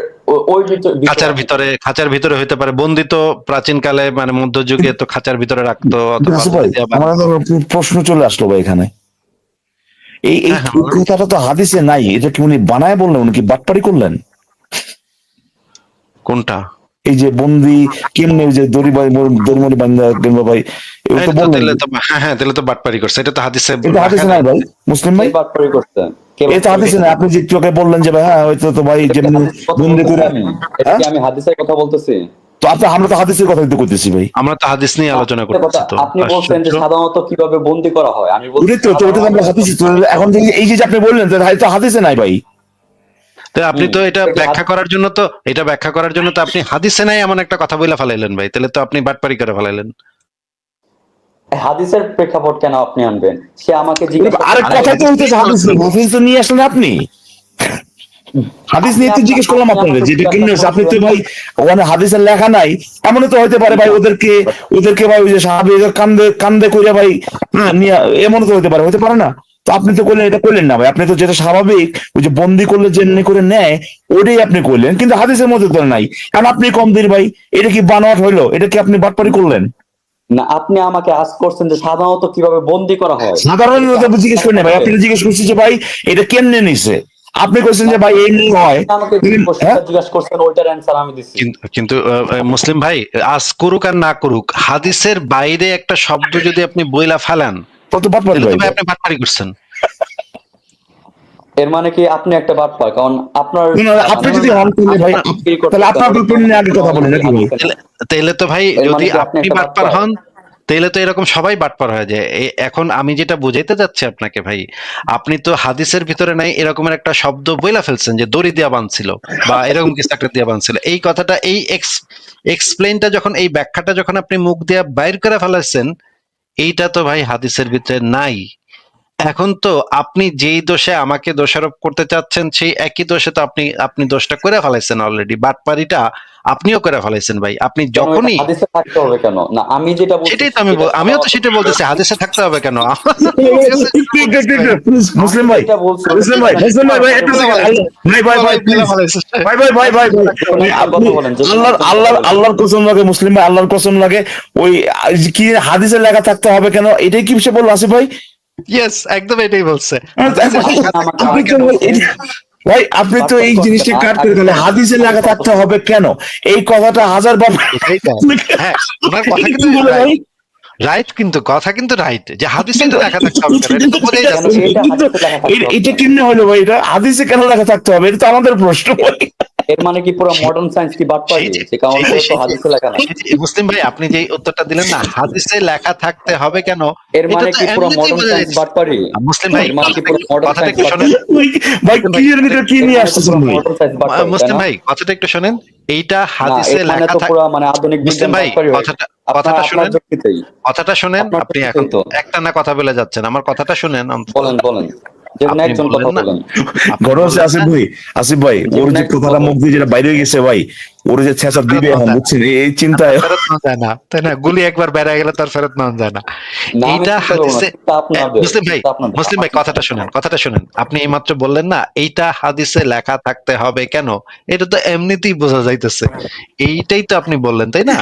ওই ভিতরে খাঁচার ভিতরে হইতে পারে। বন্দি তো প্রাচীন কালে মানে মধ্যযুগে তো খাঁচার ভিতরে রাখতো, কিন্তু অথবা আসিফ ভাই দড়ি দিয়ে আমার বাঁধতো। একটা প্রশ্ন চলে আসলো ভাই এখানে, এই এই হ্যাঁ হ্যাঁ, এই বলেন। কথাটা তো হাদিসে নাই, এটা কি উনি বানায় বললেন, উনি কি বাটপারি করলেন? কোনটা? এই যে বন্দি কেমনে ওই যে দড়িমড়ি বান্ধা কিংবা ভাই এগুলো তো এটা তো বললেন, তেলে তো, হ্যাঁ হ্যাঁ, তেলে তো বাটপারি করছে, এটা তো হাদিসে এটা রাখা হাদিসে নাই নাই। ভাই মুসলিম কে ভাই, বাটপারি করছে? কে এটা বাটপারি হাদিসে করছে? নাই। আপনি যে একটু আগে বললেন যে ভাই হ্যাঁ হয়তো তো ভাই এটা কি যেমনি হাদিসের কথা বন্দি বলতেছি করে, আমি? এটা হ্যাঁ কি আমি হাদিসের কথা বলতেছি? তো আমরা তো হাদিসের কথা দিতে করতেছি ভাই। আমরা তো হাদিস নিয়ে আলোচনা হাদিসের কথা করতেছি তো। আপনি বলছেন যে আশ্চর্য। সাধারণত কিভাবে বন্দি করা হয়, আমি ওটাই বলতেছি তো ওটা তো সাধারণত আমরা হাদিসে তো, এখন যে এই যে আপনি বললেন যে হয়তো হাদিসে নাই ভাই। তো আপনি তো এটা এটা কি ব্যাখ্যা করার জন্য তো, এটা ব্যাখ্যা করার জন্য তো আপনি হাদিসে নাই এমন একটা কথা বইলা ফেলাইলেন ভাই, তাহলে তো আপনি বাটপারি করে ফেলাইলেন। হাদিসের প্রেক্ষাপট কেন আপনি আনবেন? সে আমাকে জিজ্ঞেস আরেক আরে কথা তো হাদিস হইতেছে নিয়ে হাদিস, আলোচনা হাদিস করতেছি। তো নিয়ে আসলেন আপনি, হাদিস নিয়ে তো জিজ্ঞেস করলাম আপনাদের যে এটা কেমনে হচ্ছে, আপনি তো ভাই ওখানে হাদিসের লেখা নাই। এমনও তো হইতে পারে ভাই ওদেরকে ওদেরকে ভাই ওই যে সাহাবী কান্দে কান্দে কইরা ভাই, হ্যাঁ নিয়ে, এমনও তো হইতে পারে না? তো আপনি তো করলেন, এটা করলেন না ভাই, আপনি তো যেটা স্বাভাবিক ওই যে বন্দি করলে যেমনি করে নেয় ওটাই আপনি করলেন, কিন্তু হাদিসের মধ্যে তো নাই। কারণ আপনি কম দিন ভাই, এটা কি বানোয়াট হইলো? এটা কি আপনি বাটপারি করলেন? না, আপনি আমাকে আজ করছেন যে সাধারণত কিভাবে বন্দি করা হয়। সাধারণ জিজ্ঞেস করেন না ভাই, আপনি জিজ্ঞেস করছেন যে ভাই এটা কেমনে নিছে, আপনি কইছেন যে ভাই এমনি হয়। আপনি আমাকে যে হ্যাঁ কোশ্চেনটা জিজ্ঞাসা করছেন ওইটার অ্যান্সার আমি দিচ্ছি। কিন্তু মুসলিম ভাই, আজ করুক আর না করুক, হাদিসের বাইরে একটা শব্দ যদি আপনি বইলা ফেলান, কত বাটপারি তাহলে ভাই তো ভাই এটা। আপনি বাটপারি করছেন। এর মানে কি আপনি একটা বাটপার? কারণ আপনার না, না, আপনি যদি হন তাহলে ভাই তাহলে আপনার ব্যাপারে নিয়ে আগে কথা বলেন নাকি ভাই? তাহলে তো ভাই, এর মানে যদি কি আপনি আপনি একটা বাটপার বাটপার? হন, তাহলে তো এরকম সবাই বাটপার হয়ে যায়। এখন আমি যেটা বুঝাইতে যাচ্ছি আপনাকে ভাই, আপনি তো হাদিসের ভিতরে নাই এরকমের একটা শব্দ বইলা ফেলছেন যে দড়ি দিয়া বাঁধছিল, বা এরকম কিছু একটা দিয়া বাঁধছিল। এই কথাটা, এই এক্সপ্লেইনটা যখন, এই ব্যাখ্যাটা যখন আপনি মুখ দিয়া বাইর করে ফেলাচ্ছেন, এইটা তো ভাই হাদিসের ভিতরে নাই। এখন তো আপনি যেই দোষে আমাকে দোষারোপ করতে চাচ্ছেন, সেই একই দোষে তো আপনি আপনি দোষটা করে ফেলাইছেন অলরেডি। বাটপারিটা আপনিও করে ফেলাইছেন ভাই। আপনি কেন এটা যখনই, হাদিসে থাকতে হবে কেন? না, আমি যেটা সেটাই বলতেছি তো আমি এটা আমিও তো সাধারণত সেটা বলতেছি, হাদিসে থাকতে হবে কেন? মুসলিম ভাই, যেটা বলছি মুসলিম ভাই, মুসলিম ভাই ভাই একটু second, ভাই ভাই ভাই please, ভাই ভাই ভাই ভাই ভাই ভাই, আপনি কথা বলেন যে আল্লাহর কসম লাগে মুসলিম ভাই, আল্লাহর কসম লাগে, ওই কি হাদিসে লেখা থাকতে হবে কেন, এটাই কি সে বললো আসিফ ভাই? ইয়েস, একদম এটাই বলছে। আপনি তো ভাই ভাই আপনি তো এই জিনিসটা কাট করে দিলেন, হাদিসে লেখা থাকতে হবে কেন? এই কথাটা হাজার বার হ্যাঁ, ওনার কথা কি কিন্তু বলে ভাই? রাইট, কিন্তু কথা কিন্তু রাইট যে হাদিসে তো লেখা থাকতে হবে কেন, এটা তো বোঝাই কেন যাচ্ছে। এটা হাদিসে লেখা থাকতে হবে এটা কেন? কেমনে হলো ভাই? এটা হাদিসে কেন লেখা থাকতে হবে? এটা তো আমাদের প্রশ্ন ভাই। এর মানে কি পুরো মডার্ন সায়েন্স কি বাদ পাই? যে কারণে তো হাদিসে লেখা না। মুসলিম ভাই আপনি যে উত্তরটা দিলেন না হাদিসে লেখা থাকতে হবে কেন, এর এটা মানে তো কি পুরো এমনিতেই মডার্ন বোঝা সায়েন্স যাচ্ছে। বাদ পারি? মুসলিম ভাই এর মানে কি পুরো মডার্ন কথাটা সায়েন্স একটু বাদ শোনেন, পারি? ভাই কি এর ভিতরে কি এর নিয়ে মানে তো আসতেছেন পুরো ভাই? মডার্ন সায়েন্স বাদ পারি, তাই মুসলিম না? ভাই কথাটা একটু শোনেন, এইটা না, হাদিসে এর মানে লেখা তো থাক পুরো মানে আধুনিক মুসলিম বিজ্ঞান ভাই বাদ পারি ভাই। কথাটা আপনার কথাটা আপনার শুনেন, যুক্তিতেই কথাটা শুনেন, আপনার আপনি এখন যুক্তিতেই তো। একটা না কথা বলে যাচ্ছেন, আমার কথাটা শুনেন অন্তত। বলেন বলেন, যে কোনো আপনি একজন বললেন কথা না, বলেন। আপনি ঘটনা হচ্ছে বললেন না, আসিফ ভাই যে ওর কোনো যে একজন কথাটা কথা মুখ দিয়ে যেটা বাইরে হয়ে গেছে ভাই, ওর যে ছেঁচা দিবে ফেরত এখন পাওয়া যায় না। বুঝছেন, এই চিন্তায় ফেরত পাওয়া যায় না, তাই না? গুলি একবার বেড়ে গেলে তার ফেরত পাওয়া যায় না। না, আমি এইটা চিন্তা করবো না, হাদিসে চিন্তা আপনাদের, মুসলিম ভাই, চিন্তা আপনাদের, মুসলিম আমার ভাই চিন্তা কথাটা করবো শুনেন, না। কথাটা শুনেন। আপনি এইমাত্র বললেন না এইটা হাদিসে লেখা থাকতে হবে কেন, এটা তো এমনিতেই বোঝা যাইতেছে। এইটাই তো আপনি বললেন, তাই না?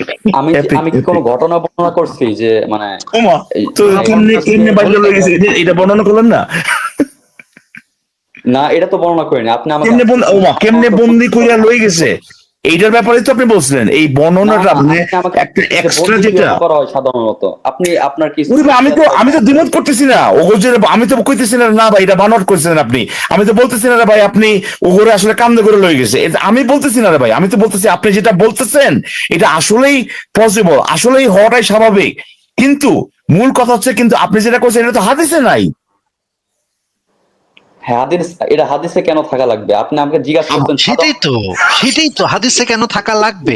এপিক আমি কি কোনো এপিক ঘটনা বর্ণনা করছি যে মানে ওমা, তো কেমনে কেমনে বাইরে লয়ে গেছে এটা বর্ণনা করলেন না? না, এটা তো বর্ণনা করিনি, আপনি আমাকে কেমনে ওমা কেমনে বন্দি কইরা লয়ে গেছে, এইটার ব্যাপারে তো আপনি বলছিলেন এই না বর্ণনাটা না, মানে আপনি আমাকে একটা যে এক্সট্রা বন্দি যেটা। কিভাবে করা হয় সাধারণত, আপনি আপনার কি ওরে ভাই, আমি তো দ্বিমত করতেছি না ওগো, যে আমি তো কইতেছি না না ভাই এটা বানট করছেন আপনি, আমি তো বলতেছি না রে ভাই আপনি ওগরে আসলে কান্দে করে লয়ে গেছে, এটা আমি বলতেছি না রে ভাই, আমি তো বলতেছি আপনি যেটা বলতেছেন এটা আসলেই পসিবল, আসলেই হওয়াটাই স্বাভাবিক, কিন্তু মূল কথা হচ্ছে কিন্তু আপনি যেটা করছেন এটা তো হাদিসে নাই। হ্যাঁ, এটা হাদিসে কেন থাকা লাগবে? আপনি আমাকে জিজ্ঞাসা করতেন সেটাই তো হাদিসে কেন থাকা লাগবে,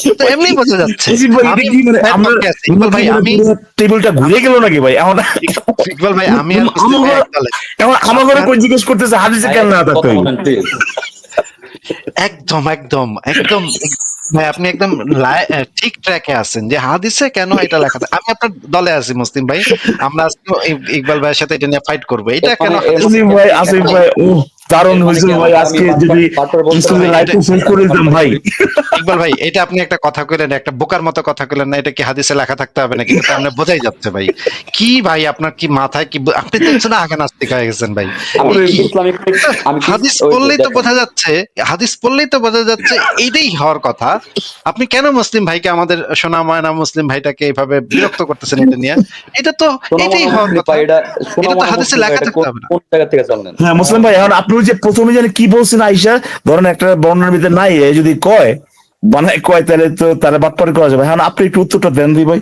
এটা তো এমনি বোঝা যাচ্ছে। আসিফ ভাই, এটা আমি কি মানে ভাইয়ের আমরা পক্ষে আছি। ইকবাল ভাই আমি টেবিলটা ঘুরে গেল নাকি ভাই এখন? ইকবাল ভাই আমি আর মুসলিম ভাই এক দলে। এখন আমার ঘরে আপনার কই জিজ্ঞেস করতেছে হাদিসে কেন না থাকতে কথা হইবে? বলেন প্লিজ। একদম একদম একদম ভাই আপনি একদম ঠিক ট্র্যাকে আছেন যে হাদিসে কেন এটা লেখা থাকে। আমি আপনার দলে আছি মুসলিম ভাই, আমরা আজকে ইকবাল ভাইয়ের সাথে এটা নিয়ে ফাইট করবো, এটা কেন আসিফ ভাই, আসিফ ভাই, ও দারুণ হয়েছে ভাই, আজকে যদি লাইফ শেষ করে দিতাম ভাই। ইকবাল ভাই এটা আপনি একটা কথা কইলেন, একটা বোকার মতো কথা কইলেন না, এটা কি হাদিসে লেখা থাকতে হবে নাকি, এটা তো আমরা বোঝাই যাচ্ছে ভাই। কি ভাই আপনার কি মাথায় কি আপনি তো না আগে নাস্তিক হয়ে গেছেন ভাই। হাদিস পড়লেই তো বোঝা যাচ্ছে, হাদিস পড়লেই তো বোঝা যাচ্ছে এইটাই হওয়ার কথা। আপনি কেন মুসলিম ভাইকে, আমাদের সোনা ময়না মুসলিম ভাইটাকে এইভাবে বিরক্ত করতেছেন এটা নিয়ে? এটা তো এটাই হওয়ার কথা, এটা তো হাদিসে লেখা থাকতে হবে না। কোন জায়গা থেকে জানলেন? হ্যাঁ মুসলিম ভাই, এখন আপনি যে প্রথমে জানি কি বলছেন আইসা, ধরেন একটা বর্ণনার ভিতরে নাই এ যদি কয় বানায় কয় তাহলে তো তারা বাটপারি করা যাবে। এখন আপনি একটু উত্তরটা দেন দিই ভাই।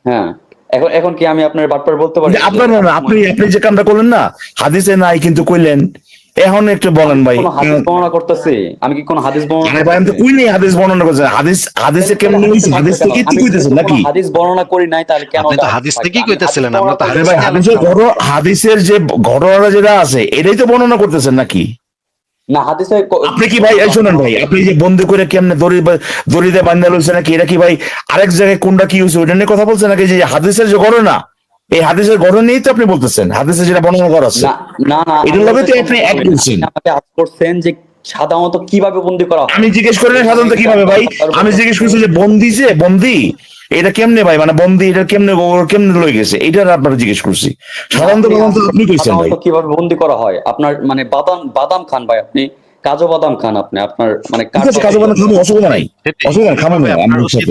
হ্যাঁ, এখন কি আমি আপনার বাটপার বলতে পারি? আপনার না, আপনি যে কামটা করলেন না হাদিসে নাই কিন্তু কইলেন, এখন একটু বলেন ভাই। কোন হাদিস বর্ণনা করতেছি? আমি কি কোন হাদিস বর্ণনা আরে ভাই, আমি তো কই নেই হাদিস বর্ণনা করছেন, হাদিসে কেমন হইছে, হাদিস থেকে কি কইতেছেন নাকি? হাদিস বর্ণনা করি নাই, তাহলে কেন? আপনি তো হাদিস থেকেই কইতেছিলেন, আমরা তো আরে ভাই, হাদিসের যে ঘটনাটা যেটা আছে এটাই তো বর্ণনা করতেছেন নাকি? না, হাদিসে আপনি কি ভাই, এই শুনেন ভাই, আপনি যে বন্দি করে কেমনে দড়িতে বান্ধা লইছে নাকি, এটা কি ভাই আরেক জায়গায় কোনটা কি হয়েছে ওইটা নিয়ে কথা বলছেন নাকি? যে হাদিসের যে ঘটনা, এই হাদিসের ঘটনা নিয়েই তো আপনি বলতেছেন, হাদিসে যেটা বর্ণনা করা আছে না না, এটার লগে তো আপনি এক বলছেন। আমাকে আজ করছেন যে সাধারণত কিভাবে বন্দি করা হয়। আমি জিজ্ঞেস করি না সাধারণত কিভাবে ভাই, আমি জিজ্ঞেস করছি যে বন্দি এটা কেমনে ভাই, মানে বন্দি এটা কেমনে লয়ে গেছে এটা আপনারা জিজ্ঞেস করছি। সাধারণত আপনি কইছেন ভাই কিভাবে বন্দি করা হয়। আপনার মানে বাদাম খান ভাই, আপনি কাজু বাদাম খান, আপনার মানে ঠিক আছে, কাজু বাদাম খাবো, অসুবিধা নাই, অসুবিধা খাবেন না,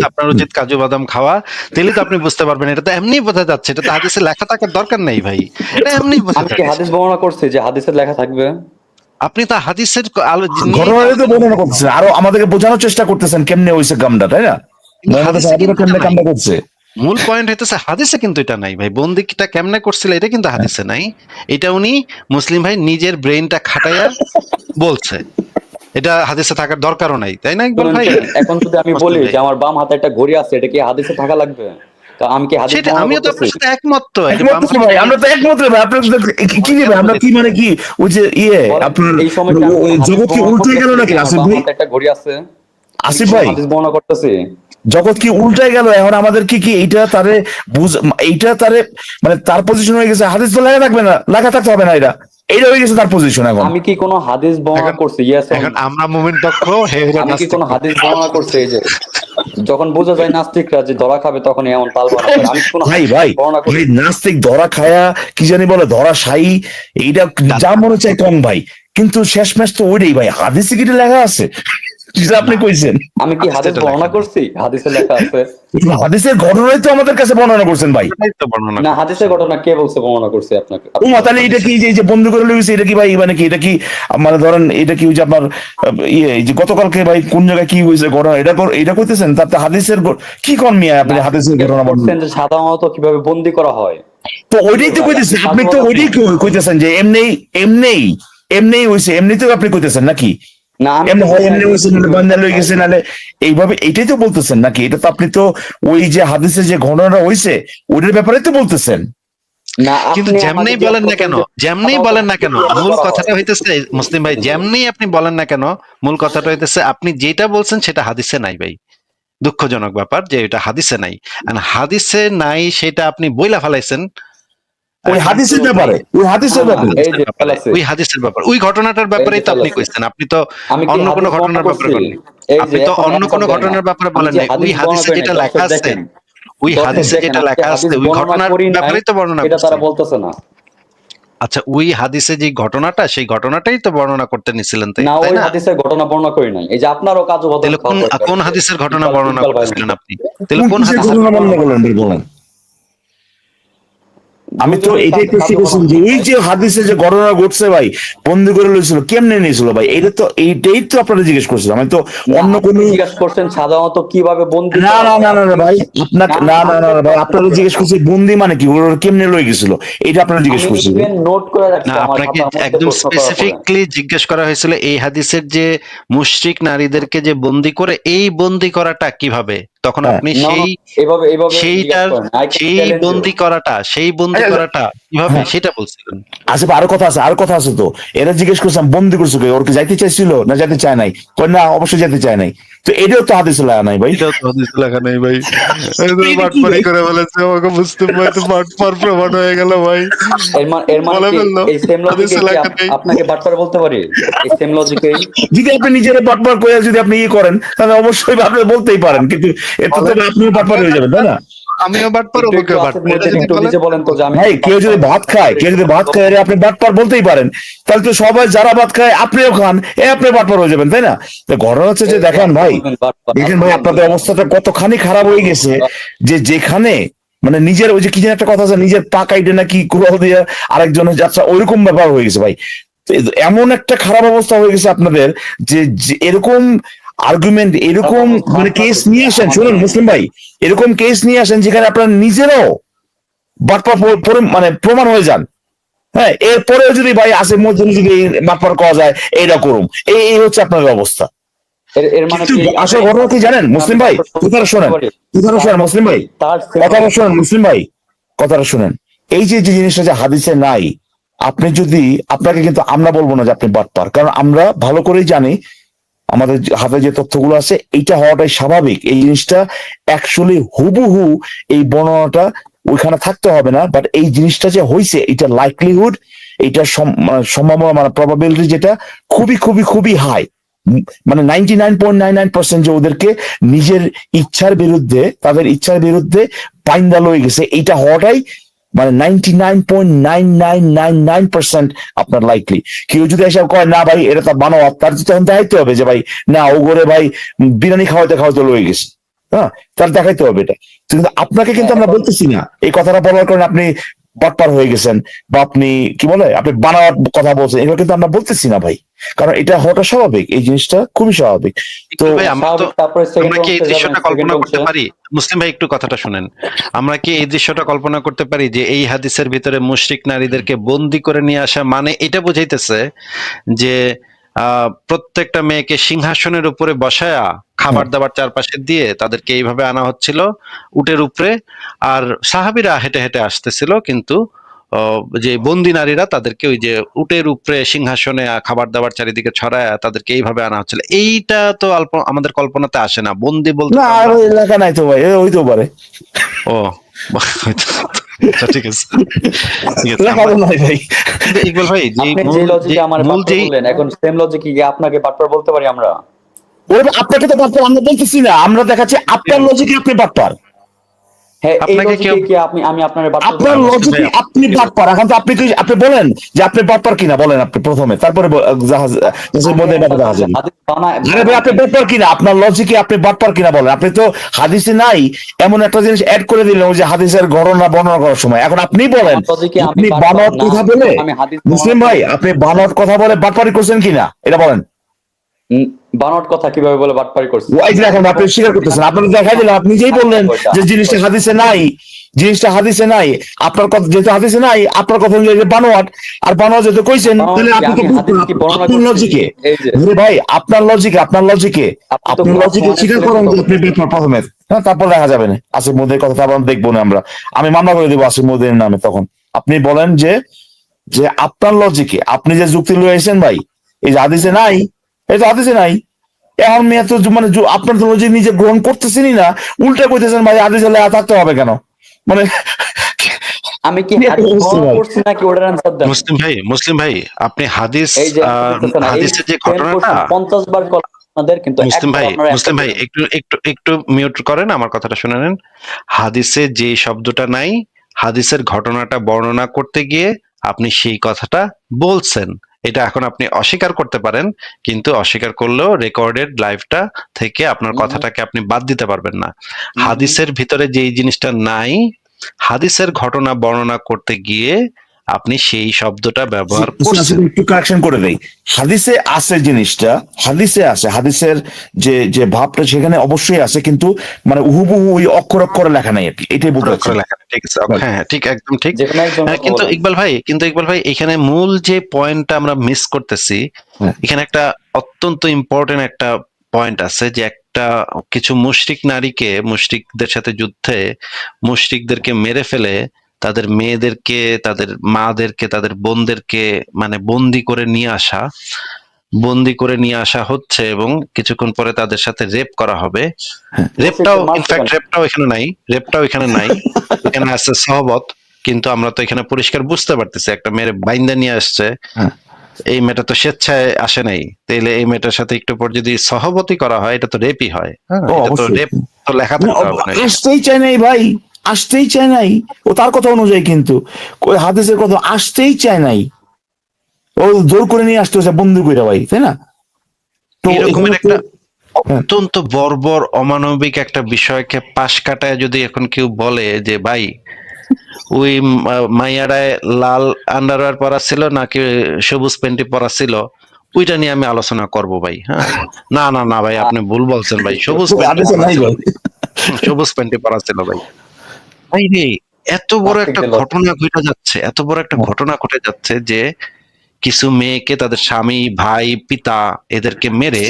আপনার উচিত কাজু বাদাম খাওয়া, তাহলে তো আপনি বুঝতে পারবেন এটা তো এমনি বোঝা যাচ্ছে, এটা তো হাদিসে লেখা থাকার দরকার নেই ভাই, এটা এমনি বোঝা আমি কি যাচ্ছে। হাদিস বর্ণনা করছি যে হাদিসের লেখা থাকবে? আপনি তো হাদিসের ঘটনাটা তো বর্ণনা করতেছেন, আরো আমাদেরকে বোঝানোর চেষ্টা করতেছেন কেমনে হইছে গামটা, তাই না? কেমনে কামটা করছে, মূল পয়েন্ট হইতেছে হাদিসে কিন্তু এটা নাই ভাই, বন্দিটা কেমনে করছিল এটা কিন্তু হাদিসে নাই, এটা উনি মুসলিম ভাই নিজের ব্রেনটা খাটাইয়া বলছে, এটা হাদিসে থাকার দরকারও নাই, তাই না ইকবাল ভাই? এখন যদি আমি বলি যে আমার বাম হাতে একটা ঘড়ি আছে, এটা কি হাদিসে থাকা লাগবে? আমি কি হাদিস বর্ণনা আমিও তো করতেছি? আপনার সাথে একমত, তো ভাই আমরা তো একমত ভাই, আপনার কি নেবে, আমরা কি মানে কি ওই যে আপনার এই সময় জগৎ কি উল্টে গেল নাকি? আসিফ ভাই, একটা ঘড়ি আছে, আসিফ ভাই, হাদিস বর্ণনা করতেছি। জগৎ কি উল্টায় গেল এখন আমাদের কি এইটা তারে এইটা তারে মানে তার পজিশন হয়ে গেছে হাদিস তো লেখা থাকবে না, লেখা থাকতে হবে না, এটা হয়ে গেছে তার পজিশন এখন। আমি কি কোনো হাদিস বর্ণনা এখন করছি? ইয়েস। এখন আমরা মুমিন পক্ষ, হে হলো আমি কি নাস্তিক কোনো পক্ষ। হাদিস বর্ণনা করছি এই যে যখন বোঝা যায় নাস্তিকরা যে ধরা খাবে তখন এমন তাল বানা করে? আমি কি কোনো ভাই হাদিস ভাই বর্ণনা করি? ভাই নাস্তিক ধরা খায়া কি জানি বলে ধরা সাই, এইটা যা মনে চাই কম ভাই, কিন্তু শেষ ম্যাচ তো ওইটাই ভাই, হাদিসে কি লেখা আছে যেটা আপনি কইছেন? আমি কি হাদিস এটা বর্ণনা লেখা নেই। করছি? হাদিসে লেখা আছে। হাদিসের ঘটনাই তো আমাদের কাছে বর্ণনা করছেন ভাই। এটাই তো বর্ণনা না, করছি। হাদিসের ঘটনা কে বলছে বর্ণনা করছি আপনাকে? ও তাহলে এটা কি যে এই যে বন্ধু করে লইছে, এটা কি ভাই মানে কি এটা কি মানে ধরেন এটা কি ওই যে আপনার ইয়ে এই যে গতকালকে ভাই কোন জায়গায় কি হয়েছে ঘটনা এটা কইতেছেন? তাতে হাদিসের কি কোন মিয়া আপনি হাদিসের ঘটনা বলেন? করছেন যে সাধারণত কিভাবে বন্দি করা হয়। তো ওইটাই তো কইতেছেন আপনি, তো ওইটাই কইতেছেন যে এমনি এমনি এমনি হইছে, এমনিতেও আপনি কইতেছেন নাকি না, আমি এমনি হয় এমনি হইছে নাহলে বান্দা লই গেছে নাহলে এইভাবে, এইটাই তো বলতেছেন নাকি? এটা তো আপনি তো ওই যে হাদিসের যে ঘটনাটা হইছে ওইটার ব্যাপারে তো বলতেছেন। না, কিন্তু আপনি যেমনি আমাকে বলেন না কেন, যেমনি বলেন না কেন, মূল করা হয়। কথাটা হইতেছে মুসলিম ভাই, যেমনি আপনি বলেন না কেন, মূল কথাটা হইতেছে আপনি যেটা বলছেন সেটা হাদিসে নাই ভাই। দুঃখজনক ব্যাপার যে এটা হাদিসে নাই, আর হাদিসে নাই সেটা আপনি বইলা ফেলাইছেন। ওই হাদিসের ব্যাপারে, ওই হাদিসের ব্যাপারে এই যে ফেলাছে। ওই হাদিসের ব্যাপার, ওই ঘটনাটার ব্যাপারেই তো আপনি কইছেন। আপনি তো আমি কি অন্য কোনো হাদিস ঘটনার বর্ণনা ব্যাপারে করছি? বলেননি। এই যে আপনি তো এখন অন্য answer কোনো দেন না। ঘটনার ব্যাপারে আমি বলেন যে নাই। ওই হাদিস বর্ণনা হাদিসে করি যেটা নাই, লেখা দর্শক আছে, দেখেন। ওই দর্শক হাদিসে দেখেন, যেটা আমি যে লেখা আছে হাদিস ওই বর্ণনা ঘটনার করি নাই ব্যাপারেই তো বর্ণনা এটা তারা করছেন। বলতেছে না। আচ্ছা, ওই হাদিসে যে ঘটনাটা, সেই ঘটনাটাই তো বর্ণনা করতে নিছিলেন, তাই না, তাই ওই না? হাদিসের ঘটনা বর্ণনা করি নাই। এই যে আপনারও কাজু বাদাম তাহলে খাওয়া দরকার। কোন হাদিসের ঘটনা ইকবাল বর্ণনা ইকবাল ভাই করতেছিলেন মতো। আপনি? তাহলে কোন কোন কিসের হাদিসের ঘটনা ঘটনা? বর্ণনা করলেন ভাই বলেন? আমি তো দুজনেই এটাই প্রশ্ন কাজু করছি বাদাম যে ওই খায়। যে হাদিসে যে ঘটনা ঘটছে ভাই, বন্দি করে লইছিল কেমনে নিয়েছিল ভাই, এটা তো এইটাই তো আপনারা জিজ্ঞেস করছিলাম, আমি তো না, অন্য আপনি কোনো জিজ্ঞাসা করছেন সাধারণত কিভাবে বন্দি না করা না হয়। না না না ভাই আপনাকে আমি না না না আপনাকে না ভাই প্রশ্ন আপনারা করি জিজ্ঞেস না। করছি বন্দি মানে কি, ওরা কেমনে লই গেছিল এটা আপনারা জিজ্ঞেস আমি করছি। ইভেন নোট করে রাখছি না, আমার আপনাকে খাতার মধ্যে একদম প্রশ্ন করার পরে। স্পেসিফিকলি জিজ্ঞেস করা হয়েছিল এই হাদিসের যে মুশরিক নারীদেরকে যে বন্দি করে, এই বন্দি করাটা কিভাবে, তখন হ্যাঁ আপনি না, সেই এভাবে এভাবে জিজ্ঞাসা সেইটার করেন। আই ক্যান সেই চ্যালেঞ্জ ইউ। বন্দি আচ্ছা, করাটা কিভাবে হ্যাঁ সেটা বলছিলেন। আচ্ছা আরো কথা আছে, আরো কথা আছে তো। এরা জিজ্ঞেস করছিলাম বন্দি করছো কে, ওর কি যাইতে চাইছিল না যাইতে চায় নাই, কই না অবশ্যই যেতে চায় নাই, তো এটাও তো হাদিসে লেখা নাই ভাই। এটাও তো হাদিসে লেখা নেই ভাই। এটা কি ভাই? করে বলেছে আমাকে, মুসলিম ভাই তো বাটপার প্রমাণ হয়ে গেল ভাই। এর মানে বলে কি ফেললো এই সেম লজিকে হাদিসে কি লেখা নেই। আপনাকে বাটপার বলতে পারি? এই সেম লজিকেই যদি আপনি নিজের বাটপার করে যদি আপনি ইয়ে করেন তাহলে অবশ্যই আপনি বলতেই পারেন, কিন্তু এতে তো আপনিও বাটপার হয়ে যাবেন তাই না? আমিও বাটপার, একটু একটু ওকে আসের বাটপার, এটা মধ্যে যদি একটু বলেন। নিজে বলেন তো যে আমি ভাই কেউ যদি ভাত খায়, কেউ যদি ভাত খায় আপনি বাটপার বলতেই পারেন, তাহলে তো সবাই যারা ভাত খায় আপনিও খান, আপনি বাটপার হয়ে যাবেন তাই না? তো ঘটনা হচ্ছে যে দেখেন ভাই, দেখেন ভাই আপনাদের অবস্থাটা কতখানি খারাপ হয়ে গেছে যে যেখানে মানে নিজের ওই যে কি যেন একটা কথা আছে, নিজের পা কাইটে নাকি কুড়াল দিয়ে আরেকজনের যাত্রা, ওইরকম ব্যাপার হয়ে গেছে ভাই। তো এমন একটা খারাপ অবস্থা হয়ে গেছে আপনাদের যে এরকম আর্গুমেন্ট, এরকম মানে কেস নিয়ে আসেন, শুনুন মুসলিম ভাই, এরকম কেস নিয়ে আসেন যেখানে আপনারা নিজেরাও বাটপার মানে প্রমাণ হয়ে যান। হ্যাঁ, এরপরেও যদি ভাই আসে মধ্যে যদি বাটপার করা যায় এইটা করুন, এই হচ্ছে আপনাদের অবস্থা। এর মানে কিন্তু কি আসল ঘটনা কি জানেন মুসলিম ভাই, কথাটা শোনেন, কথাটা শোনেন মুসলিম ভাই, তার কথাটা শোনেন মুসলিম ভাই, কথাটা শোনেন। এই যে যে জিনিসটা যে হাদিসে নাই, আপনি যদি আপনাকে কিন্তু আমরা বলবো না যে আপনি বাটপার, কারণ আমরা ভালো করেই জানি আমাদের হাতে যে তথ্যগুলো আছে এইটা হওয়াটাই স্বাভাবিক, এই জিনিসটা অ্যাকচুয়ালি হুবহু এই বর্ণনাটা ওইখানে থাকতে হবে না, বাট এই জিনিসটা যে হয়েছে এটা লাইকলিহুড, এটা সম্ভাবনা মানে প্রবাবিলিটি যেটা খুবই খুবই খুবই হাই, মানে 99.99% যে ওদেরকে নিজের ইচ্ছার বিরুদ্ধে, তাদের ইচ্ছার বিরুদ্ধে বাইন্দা লয়ে গেছে, এটা হওয়াটাই মানে 99.9999% আপনার লাইকলি। কেউ যদি এসব কয় না ভাই এটা তো বানাও, তার তো তখন দেখাইতে হবে যে ভাই না ও করে ভাই বিরিয়ানি খাওয়াতে খাওয়াতে লয়ে গেছে, হ্যাঁ তার দেখাইতে হবে এটা। কিন্তু আপনাকে কিন্তু আমরা বলতেছি না এই কথাটা বলার কারণে আপনি বাটপার হয়ে গেছেন বা আপনি কি বলে আপনি বানাওয়ার কথা বলছেন, এগুলো কিন্তু আমরা বলতেছি না ভাই, কারণ এটা হওয়াটা স্বাভাবিক, এই জিনিসটা খুবই স্বাভাবিক। তো ভাই আমরা কি এই দৃশ্যটা কল্পনা করতে যাবেন। পারি? মুসলিম ভাই একটু কথাটা শুনেন। আমরা কি এই দৃশ্যটা কল্পনা করতে পারি যে এই হাদিসের ভিতরে মুশরিক নারীদেরকে বন্দি করে নিয়ে আসা মানে এটা বুঝাইতেছে যে প্রত্যেকটা মেয়েকে সিংহাসনের উপরে বসায়া খাবার দাবার চারপাশে দিয়ে তাদেরকে এইভাবে আনা হচ্ছিল উটের উপরে, আর সাহাবীরা হেঁটে হেঁটে আসতেছিল, কিন্তু যে বন্দি নারীরা তাদেরকে ওই যে উটের উপরে সিংহাসনে খাবার দাবার চারিদিকে ছড়ায় তাদেরকে এইভাবে আনা হচ্ছিল। এইটা তো আমাদের কল্পনাতে আসে না। বন্দি বলতে না, তো আর আমরা- লেখা নাই তো ভাই, হইতেও পারে, ও আচ্ছা, ঠিক আছে, ঠিক আছে। লেখা তো নাই ভাই। কিন্তু ইকবাল ভাই যে আপনি যে লজিকে আমার মূল বাটপার যেই বললেন, এখন সেম লজিকে কি আপনাকে বাটপার বলতে পারি আমরা? ওই আপনাকে তো বাটপার আমরা বলতেছি না, আমরা দেখাচ্ছি আপনার লজিকে আপনি বাটপার, হ্যাঁ, এই আপনাকে লজিকে কেউ- কি আমি আপনার বাটপার আপনার বলতে পারি? লজিকে আপনি বাটপার। এখন তো আপনি বলেন যে আপনি বাটপার কিনা, বলেন আপনি প্রথমে, তারপরে জাহাজের মধ্যে ব্যাপারে দেখা যাবে। হাদিস বানায়- আরে ভাই, আপনি বাটপার কিনা, আপনার লজিকে আপনি বাটপার কিনা বলেন। আপনি তো হাদিসে নাই এমন একটা জিনিস অ্যাড করে দিলেন, ওই যে হাদিসের ঘটনা বর্ণনা করার সময়। এখন আপনি বলেন, আমার লজিকে আমি আপনি বাটপার বানোয়াট না, কথা বলে, আমি হাদিস মুসলিম ভাই আপনি বানোয়াট কথা বলে বাটপারি করছেন কিনা এটা বলেন। বানোয়াট কথা কিভাবে বলে বাটপারি করছে? ওই যে এখন আপনি স্বীকার করতেছেন, আপনাকে দেখাই দিলাম, আপনি নিজেই বললেন যে জিনিসটা হাদিসে নাই, জিনিসটা হাদিসে নাই। আপনার কথা যেহেতু হাদিসে নাই, আপনার কথা অনুযায়ী যে বানোয়াট, আর বানোয়াট যেহেতু কইছেন, তাহলে আপনি তো আমি হাদিস কি বর্ণনা আপনার করছি? লজিকে, এই যে ভাই আপনার লজিকে আপনি তো আপনার লজিকে class one স্বীকার এর করেন যে ছেলে আপনি বেকার প্রথমে, হ্যাঁ, তারপর দেখা যাবে না আসিফ মধ্যে কথা, তারপর দেখবো না আমরা, আমি মামলা করে দিব আসিফ মধ্যের নামে। তখন আপনি বলেন যে যে আপনার লজিকে আপনি যে যুক্তি লয়ে এসেছেন ভাই, এই যে হাদিসে নাই, এই তো হাদিসে নাই, এখন মেয়ে তো মানে আপনার তো লজিক নিজে গ্রহণ করতেছেনই না, উল্টা কইতেছেন ভাই হাদিসে লেখা থাকতে হবে কেন, মানে আমি কি কি হাদিস অবস্থা বর্ণনা ভাই? করছি নাকি ওটার আনসার দেন? মুসলিম ভাই আপনি হাদিস এই যে আপনি বলতেছেন না, এই হাদিসের যে same ঘটনাটা, question 50 বার করা আপনাদের, কিন্তু মুসলিম একবার ভাই আপনারা মুসলিম answer ভাই দেন। একটু একটু একটু মিউট করেন, আমার কথাটা শুনে নেন। হাদিসে যে শব্দটা নাই, হাদিসের ঘটনাটা বর্ণনা করতে গিয়ে আপনি সেই কথাটা বলছেন। এটা এখন আপনি অস্বীকার করতে পারেন, কিন্তু অস্বীকার করলেও রেকর্ডেড লাইভটা থেকে আপনার কথাটাকে আপনি বাদ দিতে পারবেন না। হাদিসের ভিতরে যেই জিনিসটা নাই, হাদিসের ঘটনা বর্ণনা করতে গিয়ে আপনি সেই শব্দটা ব্যবহার করছেন। একটু কারেকশন করে দেই, হাদিসে আছে জিনিসটা, হাদিসে আছে, হাদিসের যে যে ভাবটা সেখানে অবশ্যই আছে, কিন্তু মানে হুবহু ওই অক্ষর অক্ষরে লেখা নাই আর কি, এটাই বলতে চাচ্ছি। করে লেখা, ঠিক আছে, হ্যাঁ হ্যাঁ, ঠিক, একদম ঠিক। যেকোনো একজন হ্যাঁ, কথা কিন্তু বলেন। ইকবাল ভাই এখানে মূল যে পয়েন্টটা আমরা মিস করতেছি, হ্যাঁ। এখানে একটা অত্যন্ত ইম্পর্টেন্ট একটা পয়েন্ট আছে, যে একটা কিছু মুশরিক নারীকে মুশরিকদের সাথে যুদ্ধে মুশরিকদেরকে মেরে ফেলে তাদের মেয়েদেরকে, তাদের মাদেরকে, তাদের বোনদেরকে মানে বন্দি করে নিয়ে আসা হচ্ছে, এবং কিছুক্ষণ পরে তাদের সাথে রেপ করা হবে। রেপটাও ইনফ্যাক্ট রেপটাও এখানে নাই, এখানে আছে সহবত। কিন্তু আমরা তো এখানে পরিষ্কার বুঝতে পারতেছি একটা মেয়ের বাইন্দা নিয়ে আসছে, হ্যাঁ। এই মেয়েটা তো স্বেচ্ছায় আসে নাই, তাইলে এই মেয়েটার সাথে একটু পর যদি সহবতই করা হয়, এটা তো রেপই হয়। হ্যাঁ, ও, এটা তো অবশ্যই। রেপ তো লেখা থাকতে হবে না। আসতেই চায় নাই ভাই, আসতেই চায় নাই, ও তার কথা অনুযায়ী, কিন্তু ওই হাদিসের কথা আসতেই চায় নাই, ও জোর করে নিয়ে আসতে হচ্ছে বন্ধু করে ভাই, তাই না? তো এরকমের এখানে একটা তো- হ্যাঁ। অত্যন্ত বর্বর অমানবিক একটা বিষয়কে পাশ কাটায় যদি এখন কেউ বলে যে ভাই ওই মাইয়ারায় লাল আন্ডারওয়্যার পরা ছিল নাকি সবুজ প্যান্টি পরা ছিল, ওইটা নিয়ে আমি আলোচনা করব ভাই। হ্যাঁ, না না না ভাই, আপনি ভুল বলছেন ভাই, সবুজ প্যান্টি হাদিসে পরা নাই ছিল, ভাই। সবুজ প্যান্টি পরা ছিল ভাই। ভাই রে, এত বড় একটা ঘটনা ঘটে যাচ্ছে যে কিছু মেয়েকে তাদের স্বামী, ভাই, পিতা এদেরকে মেরে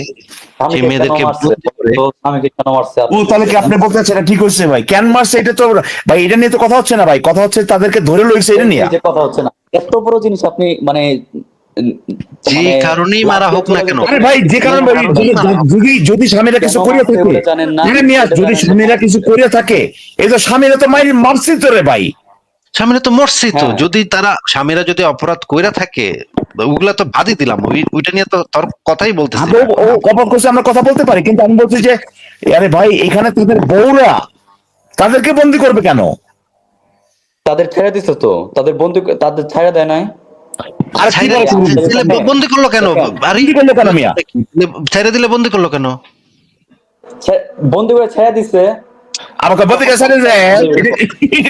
সেই মেয়েদেরকে বন্দি করে স্বামীকে কেন মারছে? ও তাহলে কি আপনি বলতে চাচ্ছেন এটা ঠিক হচ্ছে ভাই? কেন মারছে এটা তো ভাই, এটা নিয়ে তো কথা হচ্ছে না ভাই, কথা হচ্ছে তাদেরকে ধরে লইছে এটা নিয়ে। যে কথা হচ্ছে না, এত বড় জিনিস আপনি মানে যে কারণেই মারা হোক না কেন। আরে ভাই, যে কারণে ভাই, যদি স্বামীরা কিছু করিয়া থাকে, জানেন না, আরে মিয়া, যদি স্বামীরা কিছু করিয়া থাকে, এই তো স্বামীরা তো মারছি তো রে ভাই, স্বামীরা তো মরছি তো। হ্যাঁ। যদি স্বামীরা যদি অপরাধ কইরা থাকে, ওগুলা তো বাদই দিলাম, ওইটা নিয়ে তো তোর কথাই বলতেছি না। ও অপরাধ করছে আমরা কথা বলতে পারি, কিন্তু আমি বলছি যে আরে ভাই, এখানে তাদের বউরা তাদেরকে বন্দি করবে কেন? তাদের ছেড়ে দিছে তো, তাদের বন্ধু তাদের ছেড়ে দেয় নাই। আর কি বলে বন্দি করলো কেন? আরে বন্দি করলো কেন মিয়া? ছেড়ে দিলে বন্দি করলো কেন? বন্ধু করে ছেড়ে দিছে। আমাকে বলতে গেছে যে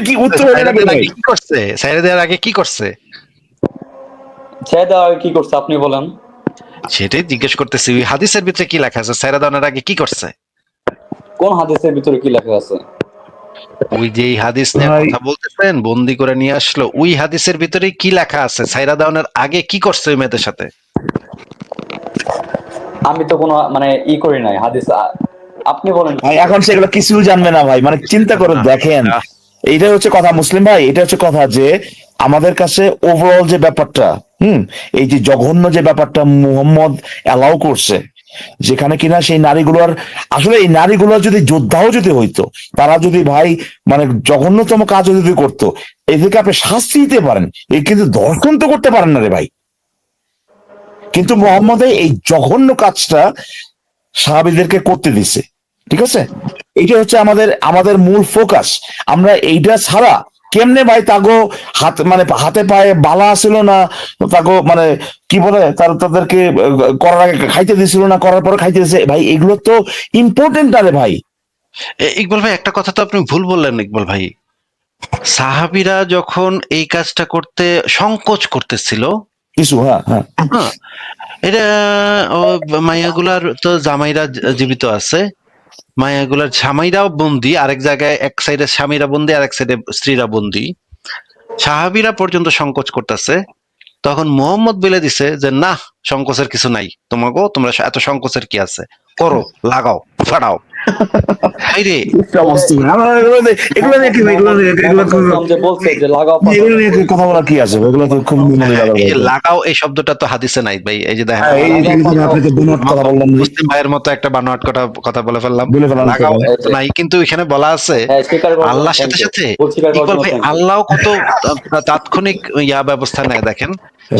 কি উত্তর হলো না ভাই? কি করছে? ছেড়ে দেওয়ার আগে কি করছে? ছেড়ে দেওয়ার আগে কি করছে আপনি বলেন। সেটাই জিজ্ঞেস করতেছি, ওই হাদিসের ভিতরে কি লেখা আছে? ছেড়ে দেওয়ার আগে কি করছে? কোন হাদিসের ভিতরে কি লেখা আছে? ওই যে হাদিস নিয়ে কথা বলতেছেন, বন্দি করে নিয়ে আসলো, ওই হাদিসের ভিতরে কি লেখা আছে? ছেড়ে দেওয়ার আগে কি করছে ওই মেয়েদের সাথে? আমি তো কোনো মানে করি নাই হাদিস, আপনি বলেন। ভাই এখন সেগুলো কিছু জানবে না ভাই, মানে চিন্তা করে দেখেন, এইটা হচ্ছে কথা মুসলিম ভাই, এটা হচ্ছে কথা যে আমাদের কাছে ওভারঅল যে ব্যাপারটা, এই যে জঘন্য যে ব্যাপারটা মুহাম্মদ অ্যালাউ করছে, যেখানে কিনা সেই নারীগুলোর, আসলে এই নারীগুলো যদি যোদ্ধাও যদি হইতো, তারা যদি ভাই মানে জঘন্যতম কাজও যদি করতো, এদেরকে আপনি শাস্তি দিতে পারেন, এই কিন্তু ধর্ষণ তো করতে পারেন না রে ভাই। কিন্তু মোহাম্মদে এই জঘন্য কাজটা সাহাবীদেরকে করতে দিছে, ঠিক আছে? এইটা হচ্ছে আমাদের আমাদের মূল ফোকাস। আমরা এইটা ছাড়া কেমনে ভাই তাগো হাত মানে হাতে পায়ে বালা ছিল না, তাগো মানে কি বলে তাদেরকে করার আগে খাইতে দিছিল না, করার পরে খাইতে দিছে, ভাই এগুলো তো ইম্পর্টেন্ট না রে ভাই। ইকবাল ভাই, একটা কথা তো আপনি ভুল বললেন ইকবাল ভাই। সাহাবীরা যখন এই কাজটা করতে সংকোচ করতেছিল, কিছু, হ্যাঁ হ্যাঁ, হ্যাঁ, এটা ও মাইয়াগুলার তো জামাইরা জীবিত আছে, মায়াগুলার স্বামীরাও বন্দি, আরেক জায়গায় এক সাইডে স্বামীরা বন্দি, আরেক সাইডে স্ত্রীরা বন্দি, সাহাবীরা পর্যন্ত সংকোচ করতেছে, তখন মোহাম্মদ বলে দিছে যে না, সংকোচের কিছু নাই, তোমরা এত সংকোচের কি আছে, করো, লাগাও, ফাড়াও। ভাইরে, এগুলো নিয়ে কি ভাই, যে বলছে যে লাগাও এগুলো নিয়ে কথা বলা কি আছে? এগুলো তো খুব এই যে লাগাও এই শব্দটা তো হাদিসে নাই ভাই। এই যে দেখেন, আপনি তো বুনট কথা বললাম, মুসলিম ভাইয়ের মতো একটা বানোয়াট কথা বলে ফেললাম। বলে ফেললাম। লাগাও নাই, কিন্তু এখানে বলা আছে আল্লাহর সাথে সাথে। ইকবাল ভাই, আল্লাহ কত তাৎক্ষণিক ব্যবস্থা নেয় দেখেন,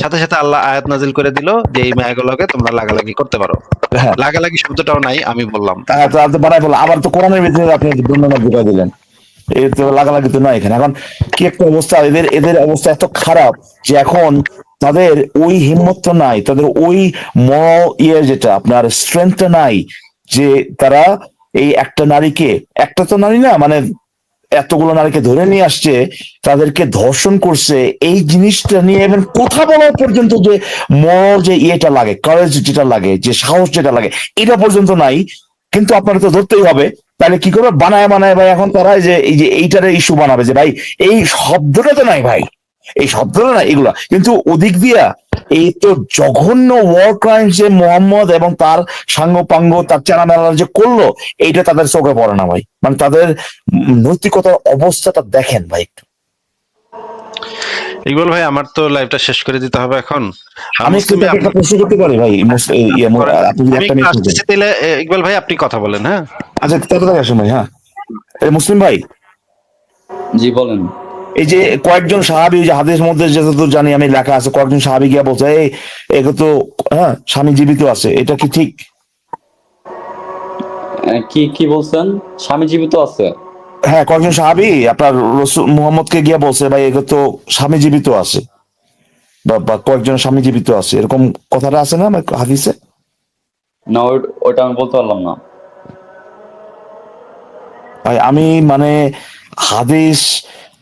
সাথে সাথে আল্লাহ আয়াত নাজিল করে দিল যে এই মায়াগুলোকে তোমরা লাগালাগি করতে পারো। হ্যাঁ, লাগালাগি শব্দটাও নাই, আমি বললাম। তো বানাই বললাম, আবার তো কোরআনের ভিতরে আপনি বর্ণনা ঢুকাই দিলেন, এই তো লাগালাগি তো নয় এখানে। এখন কি একটা অবস্থা, এদের এদের অবস্থা এত খারাপ যে এখন তাদের ওই হিম্মতটা নাই, তাদের ওই যেটা আপনার স্ট্রেংথটা নাই, যে তারা এই একটা নারীকে, একটা তো নারী না মানে এতগুলো নারীকে ধরে নিয়ে আসছে, তাদেরকে ধর্ষণ করছে, এই জিনিসটা নিয়ে এবং কথা বলা পর্যন্ত যে যে ইয়েটা লাগে, কারেজ যেটা লাগে, যে সাহস যেটা লাগে, এটা পর্যন্ত নাই। কিন্তু আপনারা তো ধরতেই হবে, তাহলে কি করবে, বানায় বানায় ভাই এখন তারা এই যে এইটারে ইস্যু বানাবে যে ভাই এই শব্দটা তো নাই ভাই, এই শব্দটা না, এগুলা কিন্তু ওদিক দিয়া এই তো জঘন্য ওয়ার ক্রাইম যে মোহাম্মদ এবং তার সাঙ্গপাঙ্গ তার চেনা মেলা যে করলো, এইটা তাদের চোখে পড়ে না ভাই। মানে তাদের নৈতিকতার অবস্থাটা দেখেন ভাই একটু। ইকবাল ভাই, আমার তো লাইভটা শেষ করে দিতে হবে এখন। আমি একটু তাকে একটা প্রশ্ন করতে পারি ভাই? আপনি যদি একটা মিনিট বলেন। তাহলে ইকবাল ভাই আপনি কথা বলেন। হ্যাঁ, আচ্ছা, তাড়াতাড়ি আসুন ভাই। হ্যাঁ, মুসলিম ভাই, জি বলেন। এই যে কয়েকজন সাহাবী, যে হাদিসের মধ্যে যতদূর জানি আমি লেখা আছে, কয়েকজন সাহাবী গিয়া বলছে এই একে তো হ্যাঁ স্বামী জীবিত আছে, এটা কি ঠিক? কি কি বলছেন? স্বামী জীবিত আছে? হ্যাঁ, কয়েকজন সাহাবী আপনার রসুল মুহাম্মদকে গিয়া বলছে ভাই একে তো স্বামী জীবিত আছে, বা কয়েকজন স্বামী জীবিত আছে, এরকম কথাটা আছে না হাদিসে? না, ওটা আমি বলতে পারলাম না ভাই আমি মানে হাদিস,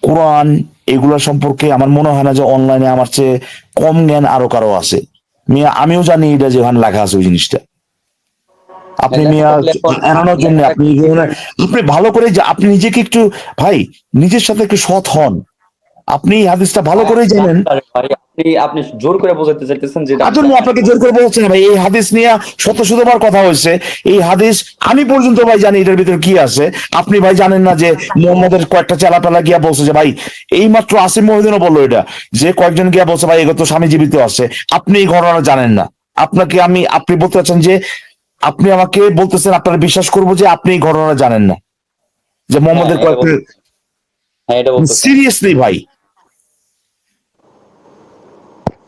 কোরআন, এগুলো সম্পর্কে আমার মনে হয় না যে অনলাইনে আমার চেয়ে কম জ্ঞান আরো কারো আছে। মিয়া আমিও জানি এটা যে ওখানে লেখা আছে ওই জিনিসটা, আপনি মিয়া এড়ানোর জন্য আপনি ভালো করে যে আপনি নিজেকে একটু ভাই নিজের সাথে একটু সৎ হন, আপনি হাদিসটা ভালো করেই জানেন। ভাই, আপনি জোর করে বোঝাতে চাইতেছেন যে আদর আপনাকে জোর করে বলছে না ভাই, এই হাদিস নিয়ে শত শতবার কথা হয়েছে, এই হাদিস আমি পর্যন্ত ভাই জানি এটার ভিতরে কি আছে। আপনি ভাই জানেন না যে মোহাম্মদের কয়েকটা চেলাপেলা গিয়া বলছে যে ভাই, এই মাত্র আসিম মহিউদ্দিনও বললো এটা, যে কয়েকজন গিয়া বলছে ভাই এগো তো স্বামী জীবিত আছে, আপনি এই ঘটনা জানেন না। আপনাকে আপনি বলতে চাচ্ছেন যে আপনি আমাকে বলতেছেন আপনারা বিশ্বাস করবো যে আপনি এই ঘটনা জানেন না, যে মোহাম্মদের কয়েকটা, সিরিয়াসলি ভাই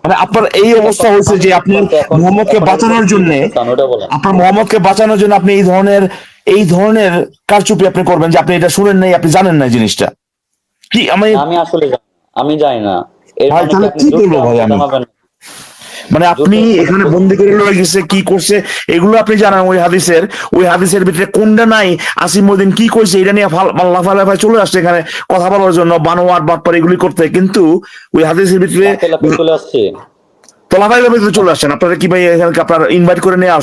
মানে আপনার এই অবস্থা হয়েছে যে আপনি মোহাম্মদকে বাঁচানোর জন্য, আপনার মোহাম্মদকে বাঁচানোর জন্য আপনি এই ধরনের কারচুপি আপনি করবেন, যে আপনি এটা শুনেন নাই, আপনি জানেন না জিনিসটা কি। আমি আসলে আমি জানি না। ভাই তাহলে কি করবো ভাই আমি, মানে আপনি এখানে বন্দি করে লয়ে গেছে কি করছে এগুলো আপনি জানান, ওই হাদিসের ভিতরে কোনটা নাই, আসিম উদ্দিন কি কইছে এটা নিয়ে লাফালাফায় চলে আসছে এখানে কথা বলার জন্য, বানোয়াট বাটপার এগুলি করতে, কিন্তু ওই হাদিসের ভিতরে চলে আসছে, তোলাফাইলের ভিতরে চলে আসছেন। আপনারা কি ভাই এখানে আপনার ইনভাইট করে নিয়ে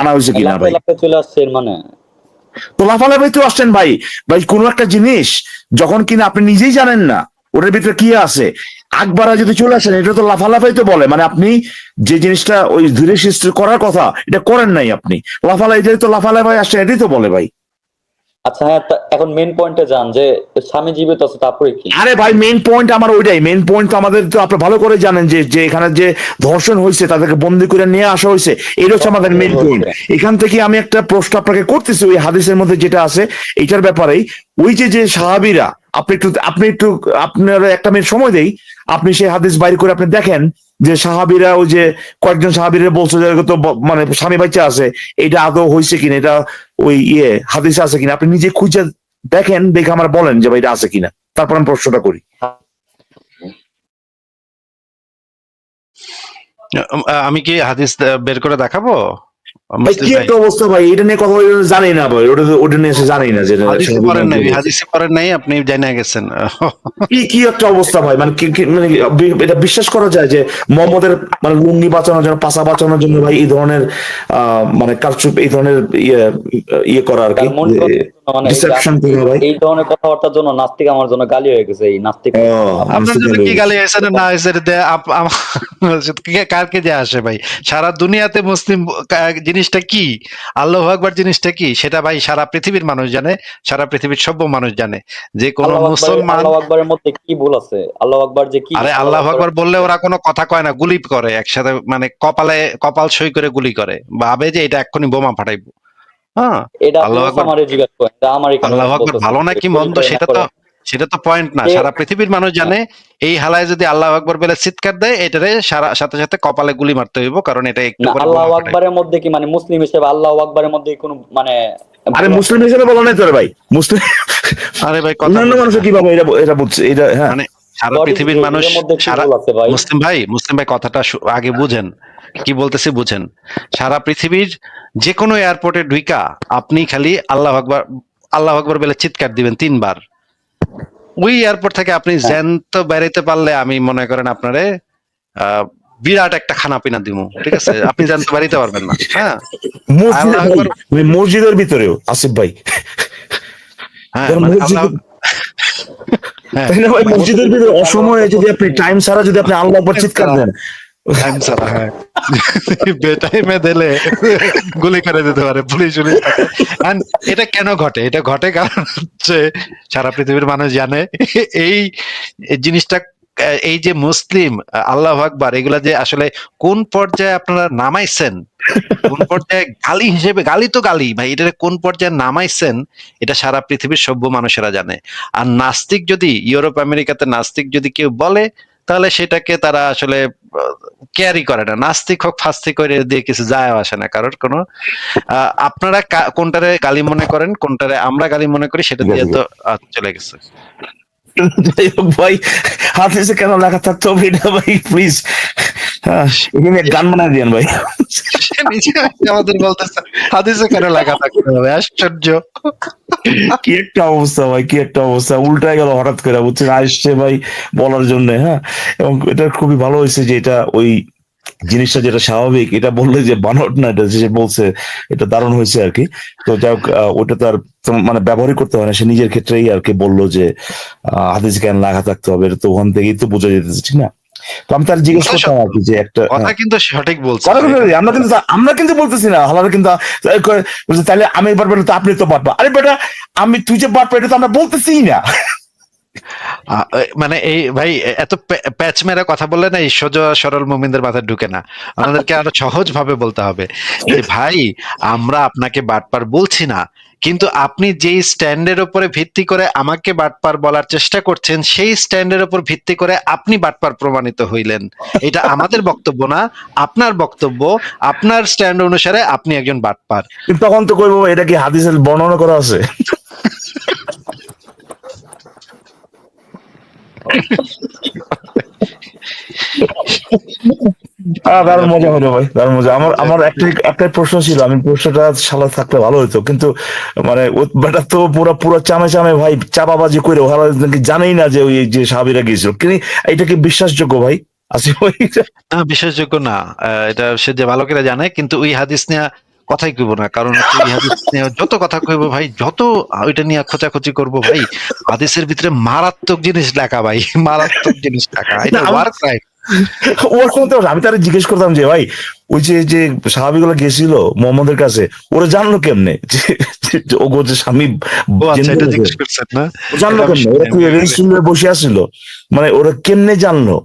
আনা হয়েছে কিনা ভাই? চলে আসছে মানে তোলাফালের ভিতরে আসছেন ভাই। ভাই কোন একটা জিনিস যখন কিনা আপনি নিজেই জানেন না ওটার ভিতরে কি আছে, আকবারা যদি চলে আসেন, এটা তো লাফালাফাই তো বলে, মানে আপনি যে জিনিসটা ওই ধীরে সুস্থে করার কথা এটা করেন নাই, আপনি লাফালাই তো লাফালাফাই আসছেন, এটাই তো বলে ভাই। আচ্ছা হ্যাঁ, এখন মেন পয়েন্টে যান যে স্বামী জীবিত আছে তারপরে কি? আরে ভাই মেইন পয়েন্ট আমার ওইটাই, মেইন পয়েন্ট তো আমাদের, তো আপনি ভালো করে জানেন যে যে এখানে যে ধর্ষণ হয়েছে তাদেরকে বন্দি করে নিয়ে আসা হয়েছে, এটা হচ্ছে আমাদের মেইন পয়েন্ট। এখান থেকে আমি একটা প্রশ্ন আপনাকে করতেছি, ওই হাদিসের মধ্যে যেটা আছে এটার ব্যাপারেই, ওই যে যে সাহাবীরা, আপনি একটু আপনার একটা মিনিট সময় দেই, আপনি সেই হাদিস বাইর করে আপনি দেখেন যে সাহাবীরা, ওই যে কয়েকজন সাহাবীরা বলছে যে তো মানে স্বামী বাচ্চা আছে, এটা আদৌ হয়েছে কিনা, এটা ওই হাদিসে আছে কিনা, আপনি নিজে খুঁজে দেখেন, দেখে আমার বলেন যে ভাই এটা আছে কিনা, তারপর আমি প্রশ্নটা করি। আমি কি হাদিস বের করে দেখাবো ভাই মুসলিম কি ভাই? একটা অবস্থা ভাই, এটা নিয়ে কথা বলে জানি না ভাই, ওটা নিয়ে এসে জানি না যে হাদিসে পড়েন নাই, হাদিসে পড়েন নাই, আপনি জানা গেছেন। কি কি একটা অবস্থা ভাই, মানে মানে এটা বিশ্বাস করা যায় যে মোহাম্মদের মানে লুঙ্গি বাঁচানোর জন্য, পাশা বাঁচানোর জন্য ভাই এই ধরনের মানে কারচুপ, এই ধরনের ইয়ে করা আর কি, তার মন মানে ডিসেপশন করা ভাই। এই ধরনের কথাবার্তার জন্য নাস্তিক আমার জন্য গালি হয়ে গেছে, এই নাস্তিক। আপনার জন্য কি গালি হয়েছে না হয়েছে কারকে যে আসে ভাই? সারা দুনিয়াতে মুসলিম জিনিসটা কি, আল্লাহু আকবার জিনিসটা কি, সেটা ভাই সারা পৃথিবীর মানুষ জানে, সারা পৃথিবীর সভ্য মানুষ জানে। যে কোন মুসলমান, আল্লাহু আকবরের মধ্যে কি ভুল আছে? আল্লাহু আকবার যে কি? আরে আল্লাহু আকবার বললে ওরা কোনো কথা কয় না, গুলি করে একসাথে, মানে কপাল সই করে গুলি করে, ভাবে যে এটা এক্ষুনি বোমা ফাটাইবো। হ্যাঁ, এটা আল্লাহু আকবার, আমারে জিজ্ঞাসা করেন, এটা আমার এখানে আল্লাহু আকবার বলতেছে ভালো নাকি মন্দ সেটা তো পয়েন্ট না, সারা পৃথিবীর মানুষ জানে। এই হালায় যদি আল্লাহু আকবার বলে চিৎকার দেয়, এটারে সাথে সাথে কপালে গুলি মারতে হইব, কারণ এটা একটু করে আল্লাহু আকবারের মধ্যে কি মানে মুসলিম হিসেবে আল্লাহু আকবারের মধ্যে কোনো মানে? আরে মুসলিম হিসেবে বলা নাই তোরে ভাই, মুসলিম আরে ভাই অন্যান্য মানুষ কিভাবে এটা বুঝছে, এটা হ্যাঁ মানে সারা পৃথিবীর মানুষ, মুসলিম ভাই কথাটা আগে বুঝেন, কি বলতেছি বুঝেন। সারা পৃথিবীর যে কোনো এয়ারপোর্টে ঢুইকা আপনি খালি আল্লাহু আকবার বলে চিৎকার দিবেন 3 বার, ওই এয়ারপোর্ট থেকে আপনি জ্যান্ত বেরোতে পারলে আমি মনে করেন আপনারে বিরাট একটা খানা পিনা দিব, ঠিক আছে? আপনি জ্যান্ত বেরোতে পারবেন না। হ্যাঁ, মসজিদের ভিতরেও আসিফ ভাই, হ্যাঁ, তাই না ভাই, মসজিদের ভিতরে অসময়ে যদি আপনি টাইম ছাড়া যদি আপনি আল্লাহু আকবার চিৎকার দেন, বেটাইমে দিলে গুলি করে দিতে পারে পুলিশ। এটা কেন ঘটে? এটা ঘটে কারণ হচ্ছে সারা পৃথিবীর মানুষ জানে এই জিনিসটা, এই যে মুসলিম আল্লাহু আকবার এগুলা যে আসলে কোন পর্যায়ে আপনারা নামাইছেন, কোন পর্যায়ে গালি হিসেবে, গালি তো গালি ভাই, এটা কোন পর্যায়ে নামাইছেন এটা সারা পৃথিবীর সভ্য মানুষেরা জানে। আর নাস্তিক যদি, ইউরোপ আমেরিকাতে নাস্তিক যদি কেউ বলে, তাহলে সেটাকে তারা আসলে ক্যারি করে না। নাস্তিক হোক ফাস্তিক করে দিয়ে কিছু যায় আসে না কারোর কোনো। আপনারা কোনটারে গালি মনে করেন, কোনটারে আমরা গালি মনে করি, সেটা দিয়ে তো চলে গেছে। যাই হোক ভাই, হাদিসে কেন লেখা থাকতো এটা ভাই প্লিজ এখানে গান বানায় দিয়েন ভাই। আমাদের বলতেছে হাদিসে কেন লেখা থাকতে হবে, আশ্চর্য। কি একটা অবস্থা ভাই, কি একটা অবস্থা, উল্টায় গেল হঠাৎ করে, বুঝছেন, আসছে ভাই বলার জন্য। হ্যাঁ, এবং এটা খুবই ভালো হয়েছে যে এটা ওই জিনিসটা যেটা স্বাভাবিক, এটা বললে যে বানট না, এটা যে বলছে এটা দারুণ হয়েছে আর কি। তো যাই হোক, ওটা তো আর মানে ব্যবহারই করতে হয় না, সে নিজের ক্ষেত্রেই আর কি বললো যে হাদিস জ্ঞান লাগা থাকতে হবে, এটা তো ওখান থেকেই তো বোঝা যেতেছে, ঠিক না? তো আমি তার জিজ্ঞেস করতাম আর কি যে একটা কথা কিন্তু সঠিক বলছে, আমরা কিন্তু বলতেছি না হালাল, কিন্তু তাহলে আমি এবার বেটা তো আপনি তো বাটবা, আরে বেটা আমি তুই যে বাটবা এটা তো আমরা বলতেছি না। মানে এই ভাই এত প্যাচ মেরা কথা বললে না এই সোজা সরল মুমিনদের মাথায় ঢুকে না, আমাদেরকে আরো সহজ ভাবে বলতে হবে যে ভাই আমরা আপনাকে বাটপার বলছি না, কিন্তু আপনি যেই স্ট্যান্ডের উপরে ভিত্তি করে আমাকে বাটপার বলার চেষ্টা করছেন, সেই স্ট্যান্ডের উপর ভিত্তি করে আপনি বাটপার প্রমাণিত হইলেন। এটা আমাদের বক্তব্য না, আপনার বক্তব্য, আপনার স্ট্যান্ড অনুসারে আপনি একজন বাটপার। তখন তো কইবো এটা কি হাদিসের বর্ণনা করা আছে? দারুণ মজা হলো ভাই, দারুণ মজা। আমার একটাই প্রশ্ন ছিল, আমি প্রশ্নটা সালা থাকলে ভালো হতো, কিন্তু মানে বেটা তো পুরো চামে ভাই চাপাবাজি করে, ওরা জানেই না যে ওই যে সাহাবীরা গিয়েছিল, কিন্তু এটা কি বিশ্বাসযোগ্য ভাই? আসিফ ভাই না, বিশ্বাসযোগ্য না। এটা সে যে ভালো করে জানে, কিন্তু ওই হাদিস নিয়ে কথাই কইব না, কারণ ওই হাদিস নিয়ে যত কথা কইব ভাই, যত ওইটা নিয়ে খোঁচাখুচি করবো ভাই, হাদিসের ভিতরে মারাত্মক জিনিস লেখা ভাই, মারাত্মক জিনিস লেখা, এটা ওয়ার ক্রাইম। ওর শুনতে, আমি তারা জিজ্ঞেস করতাম যে ভাই ওই যে সাহাবীগুলো গেছিল মোহাম্মদের কাছে, ওরা জানলো কেমনে যে ওগো যে স্বামী ও আচ্ছা, জেনে এটা গেছে? জিজ্ঞেস করছেন না? ও জানলো এটা আমি কেমনে? শুনি ওরা কি নাই। রেজিস্ট্রেশনে বসে আসছিল? মানে ওরা কেমনে জানলো?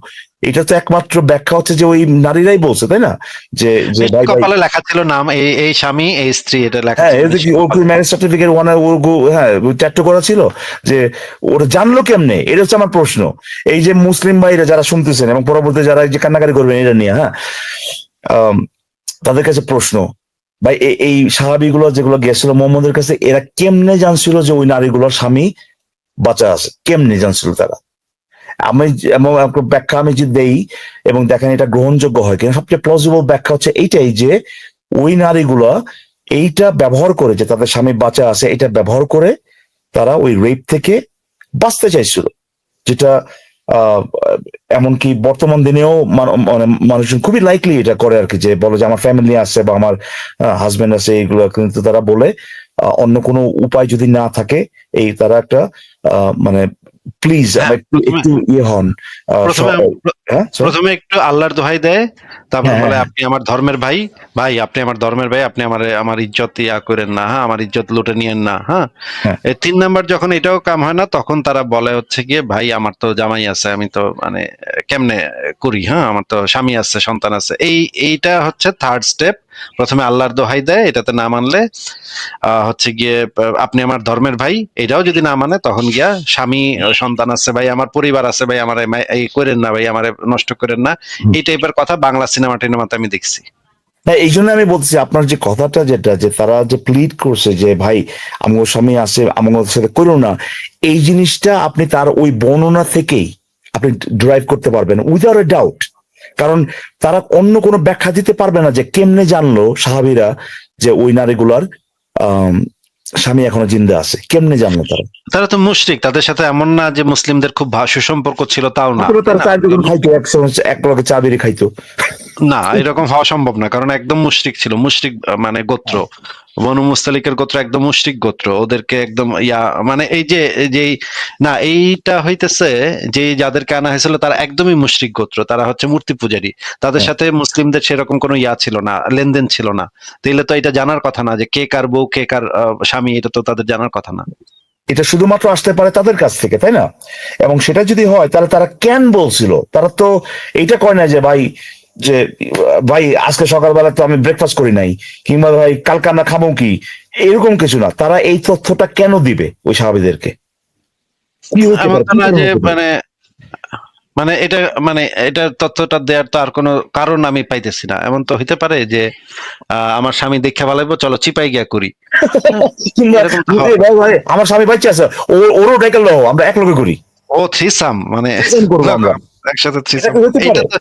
এটা তো একমাত্র ব্যাখ্যা হচ্ছে যে ওই নারীরাই বলছে, তাই না? যে যে নিশ্চয়ই ভাই ভাই, কপালে লেখা ছিল নাম, এই স্বামী এই স্ত্রী, এটা লেখা হ্যাঁ ছিল এদের কি নিশ্চয়ই ওর কি কপালে। ম্যারেজ সার্টিফিকেট ওয়ানে ওর হ্যাঁ ট্যাটু করা ছিল? যে ওরা জানলো কেমনে? এটা হচ্ছে আমার প্রশ্ন। এই যে মুসলিম ভাইরা যারা শুনতেছেন এবং পরবর্তী যারা এই যে কান্নাকারি করবেন এটা নিয়ে, হ্যাঁ, আম, তাদের কাছে প্রশ্ন, ভাই এই সাহাবীগুলো যেগুলো গেছিল মোহাম্মদের কাছে, এরা কেমনে জানছিল যে ওই নারীগুলোর স্বামী বাঁচা আছে? কেমনে জানছিল তারা? আমি এমন একটা ব্যাখ্যা আমি যদি দেই এবং দেখেন এটা গ্রহণযোগ্য হয় কিনা, সবচেয়ে প্লজিবল ব্যাখ্যা হচ্ছে এইটাই যে ওই নারীগুলা এইটা ব্যবহার করে, যে তাদের স্বামী বাঁচা আছে এটা ব্যবহার করে তারা ওই রেপ থেকে বাঁচতে চাইছিল, যেটা আহ এমনকি বর্তমান দিনেও মানে মানুষজন খুবই লাইকলি এটা করে আর কি, যে বলে যে আমার ফ্যামিলি আছে বা আমার হাজবেন্ড আছে, এইগুলো কিন্তু তারা বলে অন্য কোনো উপায় যদি না থাকে, এই তারা একটা মানে প্লিজ হ্যাঁ, একটু একটু ইয়ে হন, প্রথমে হ্যাঁ sorry? প্রথমে একটু আল্লাহর দোহাই দেয়, তারপর হ্যাঁ বলে হ্যাঁ আপনি আমার ধর্মের ভাই, ভাই আপনি আমার ধর্মের ভাই, আপনি আমার ইজ্জত ইয়া করেন না, হ্যাঁ, আমার ইজ্জত লুটে নিয়েন না, হ্যাঁ। হ্যাঁ। এই 3 নাম্বার যখন এটাও কাম হয় না, তখন তারা বলে হচ্ছে গিয়ে ভাই আমার তো জামাই আছে, আমি তো মানে কেমনে করি, হ্যাঁ, আমার তো স্বামী আছে, সন্তান আছে। এইটা হচ্ছে থার্ড স্টেপ। প্রথমে আল্লাহর দোহাই দেয়, এটাতে না মানলে হচ্ছে গিয়ে আপনি আমার ধর্মের ভাই, এটাও যদি না মানে তখন গিয়া স্বামী সন্তান আছে ভাই, আমার পরিবার আছে ভাই, আমার এই করেন না ভাই, আমার নষ্ট করেন না, হুম। এই টাইপের কথা বাংলা সিনেমা টিনেমাতে আমি দেখছি। না এই জন্য আমি বলছি আপনার যে কথাটা যেটা, যে তারা যে প্লিড করছে যে ভাই আমার স্বামী আছে আমার সাথে করো না, এই জিনিসটা আপনি তার ওই বর্ণনা থেকেই আপনি ড্রাইভ করতে পারবেন উইদাউট এ ডাউট। কারণ তারা অন্য কোনো ব্যাখ্যা দিতে পারবে না যে কেমনে জানলো সাহাবীরা যে ওই নারীগুলার আহ স্বামী এখনো জিন্দা আছে, কেমনে জানলো তারা? তারা তো মুশরিক, তাদের সাথে এমন না যে মুসলিমদের খুব সুসম্পর্ক ছিল, তাও না, তারপরে তাই তারা না? চার দোকান খাইতো, এক লগে চা বেরিয়ে খাইতো। না, এরকম হওয়া সম্ভব না, কারণ একদম মুশরিক ছিল, মুশরিক মানে গোত্র, বনু মুস্তালিকের গোত্র একদম মুশরিক গোত্র, ওদেরকে একদম মানে না, এইটা হইতেছে যে যাদেরকে আনা হয়েছিল তারা একদমই মুশরিক গোত্র, তারা হচ্ছে মূর্তি পূজারী, তাদের সাথে মুসলিমদের সেরকম কোনো ছিল না, লেনদেন ছিল না। তাইলে তো এটা জানার কথা না যে কে কার বউ কে কার স্বামী, এটা তো তাদের জানার কথা না। এটা শুধুমাত্র আসতে পারে তাদের কাছ থেকে, তাই না? এবং সেটা যদি হয় তাহলে তারা কেন বলছিল? তারা তো এইটা কয় না যে ভাই যে ভাই আজকে সকালবেলা তো আমি ব্রেকফাস্ট করি নাই, কিংবা ভাই কালকে আমরা খাবো কি, এরকম কিছু না। তারা এই তথ্যটা কেন দিবে ওই সাহাবীদেরকে? কি হতে এমন পারে, তো কি না কারণ যে হতে পারে? মানে মানে এটা মানে এটার তথ্যটা দেওয়ার তো আর কোনো কারণ আমি পাইতেছি না। এমন তো হইতে পারে যে আমার স্বামী দেখে ভালাইবো, চলো চিপাই গিয়া করি। হ্যাঁ, কিংবা এরকম তো এই ভাই ভাই আমার স্বামী বাচ্চা আছে, ওরও ডেকে লো, আমরা এক লগে করি, ও থ্রিসাম মানে এরকম করবো আমরা। একসাথে এটা থ্রিসাম। কি হতে এইটা পারে? তো,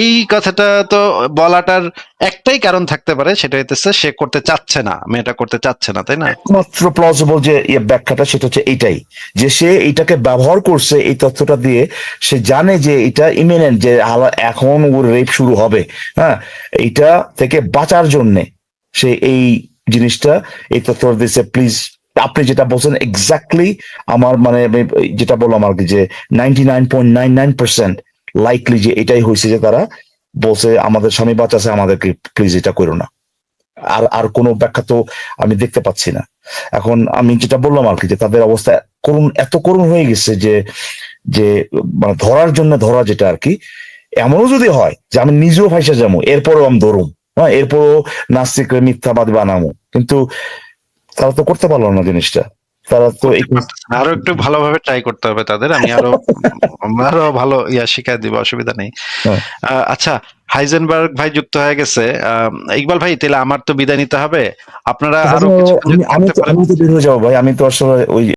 এই কথাটা তো বলাটার একটাই কারণ থাকতে পারে, সেটা হইতেছে সে করতে চাচ্ছে না, মেয়েটা করতে চাচ্ছে না, তাই না? একমাত্র প্লজিবল যে ব্যাখ্যাটা সেটা হচ্ছে এইটাই, যে সে এইটাকে ব্যবহার করছে এই তথ্যটা দিয়ে, সে জানে যে এটা ইমিনেন্ট, যে এখন ওর রেপ শুরু হবে, হ্যাঁ, এইটা থেকে বাঁচার জন্যে সে এই জিনিসটা, এই তথ্যটা দিচ্ছে। প্লিজ আপনি যেটা বলছেন এক্স্যাক্টলি আমার মানে আমি যেটা বললাম আর কি, যে 99.99% লাইকলি যে এটাই হয়েছে, যে তারা বলছে আমাদের স্বামী বাঁচাছে, আমাদেরকে প্লিজ এটা করো না। আর আর কোনো ব্যাখ্যা তো আমি দেখতে পাচ্ছি না। এখন আমি যেটা বললাম আর কি, যে তাদের অবস্থা এত করুণ হয়ে গেছে যে যে মানে ধরার জন্য ধরা, যেটা আর কি, এমনও যদি হয় যে আমি নিজেও ফাইসা যাবো, এরপরেও আমি ধরুম, হ্যাঁ, এরপরও নাস্তিকরে মিথ্যাবাদী বানাবো, কিন্তু তারা তো করতে পারলো না জিনিসটা। তারা তো করতে পারতেছে না। আরো একটু ভালোভাবে ট্রাই করতে হবে তাদের, আমি আরো ভালো শিখাই দিব, অসুবিধা নেই। হ্যাঁ। আচ্ছা, হাইজেনবার্গ ভাই যুক্ত হয়ে গেছে। ইকবাল ভাই, তাহলে আমার তো বিদায় নিতে হবে, আপনারা আরো কিছুক্ষণ যদি আমি থাকতে তো পারেন। আমি তো বের হয়ে যাবো ভাই, আমি তো আসলে ওই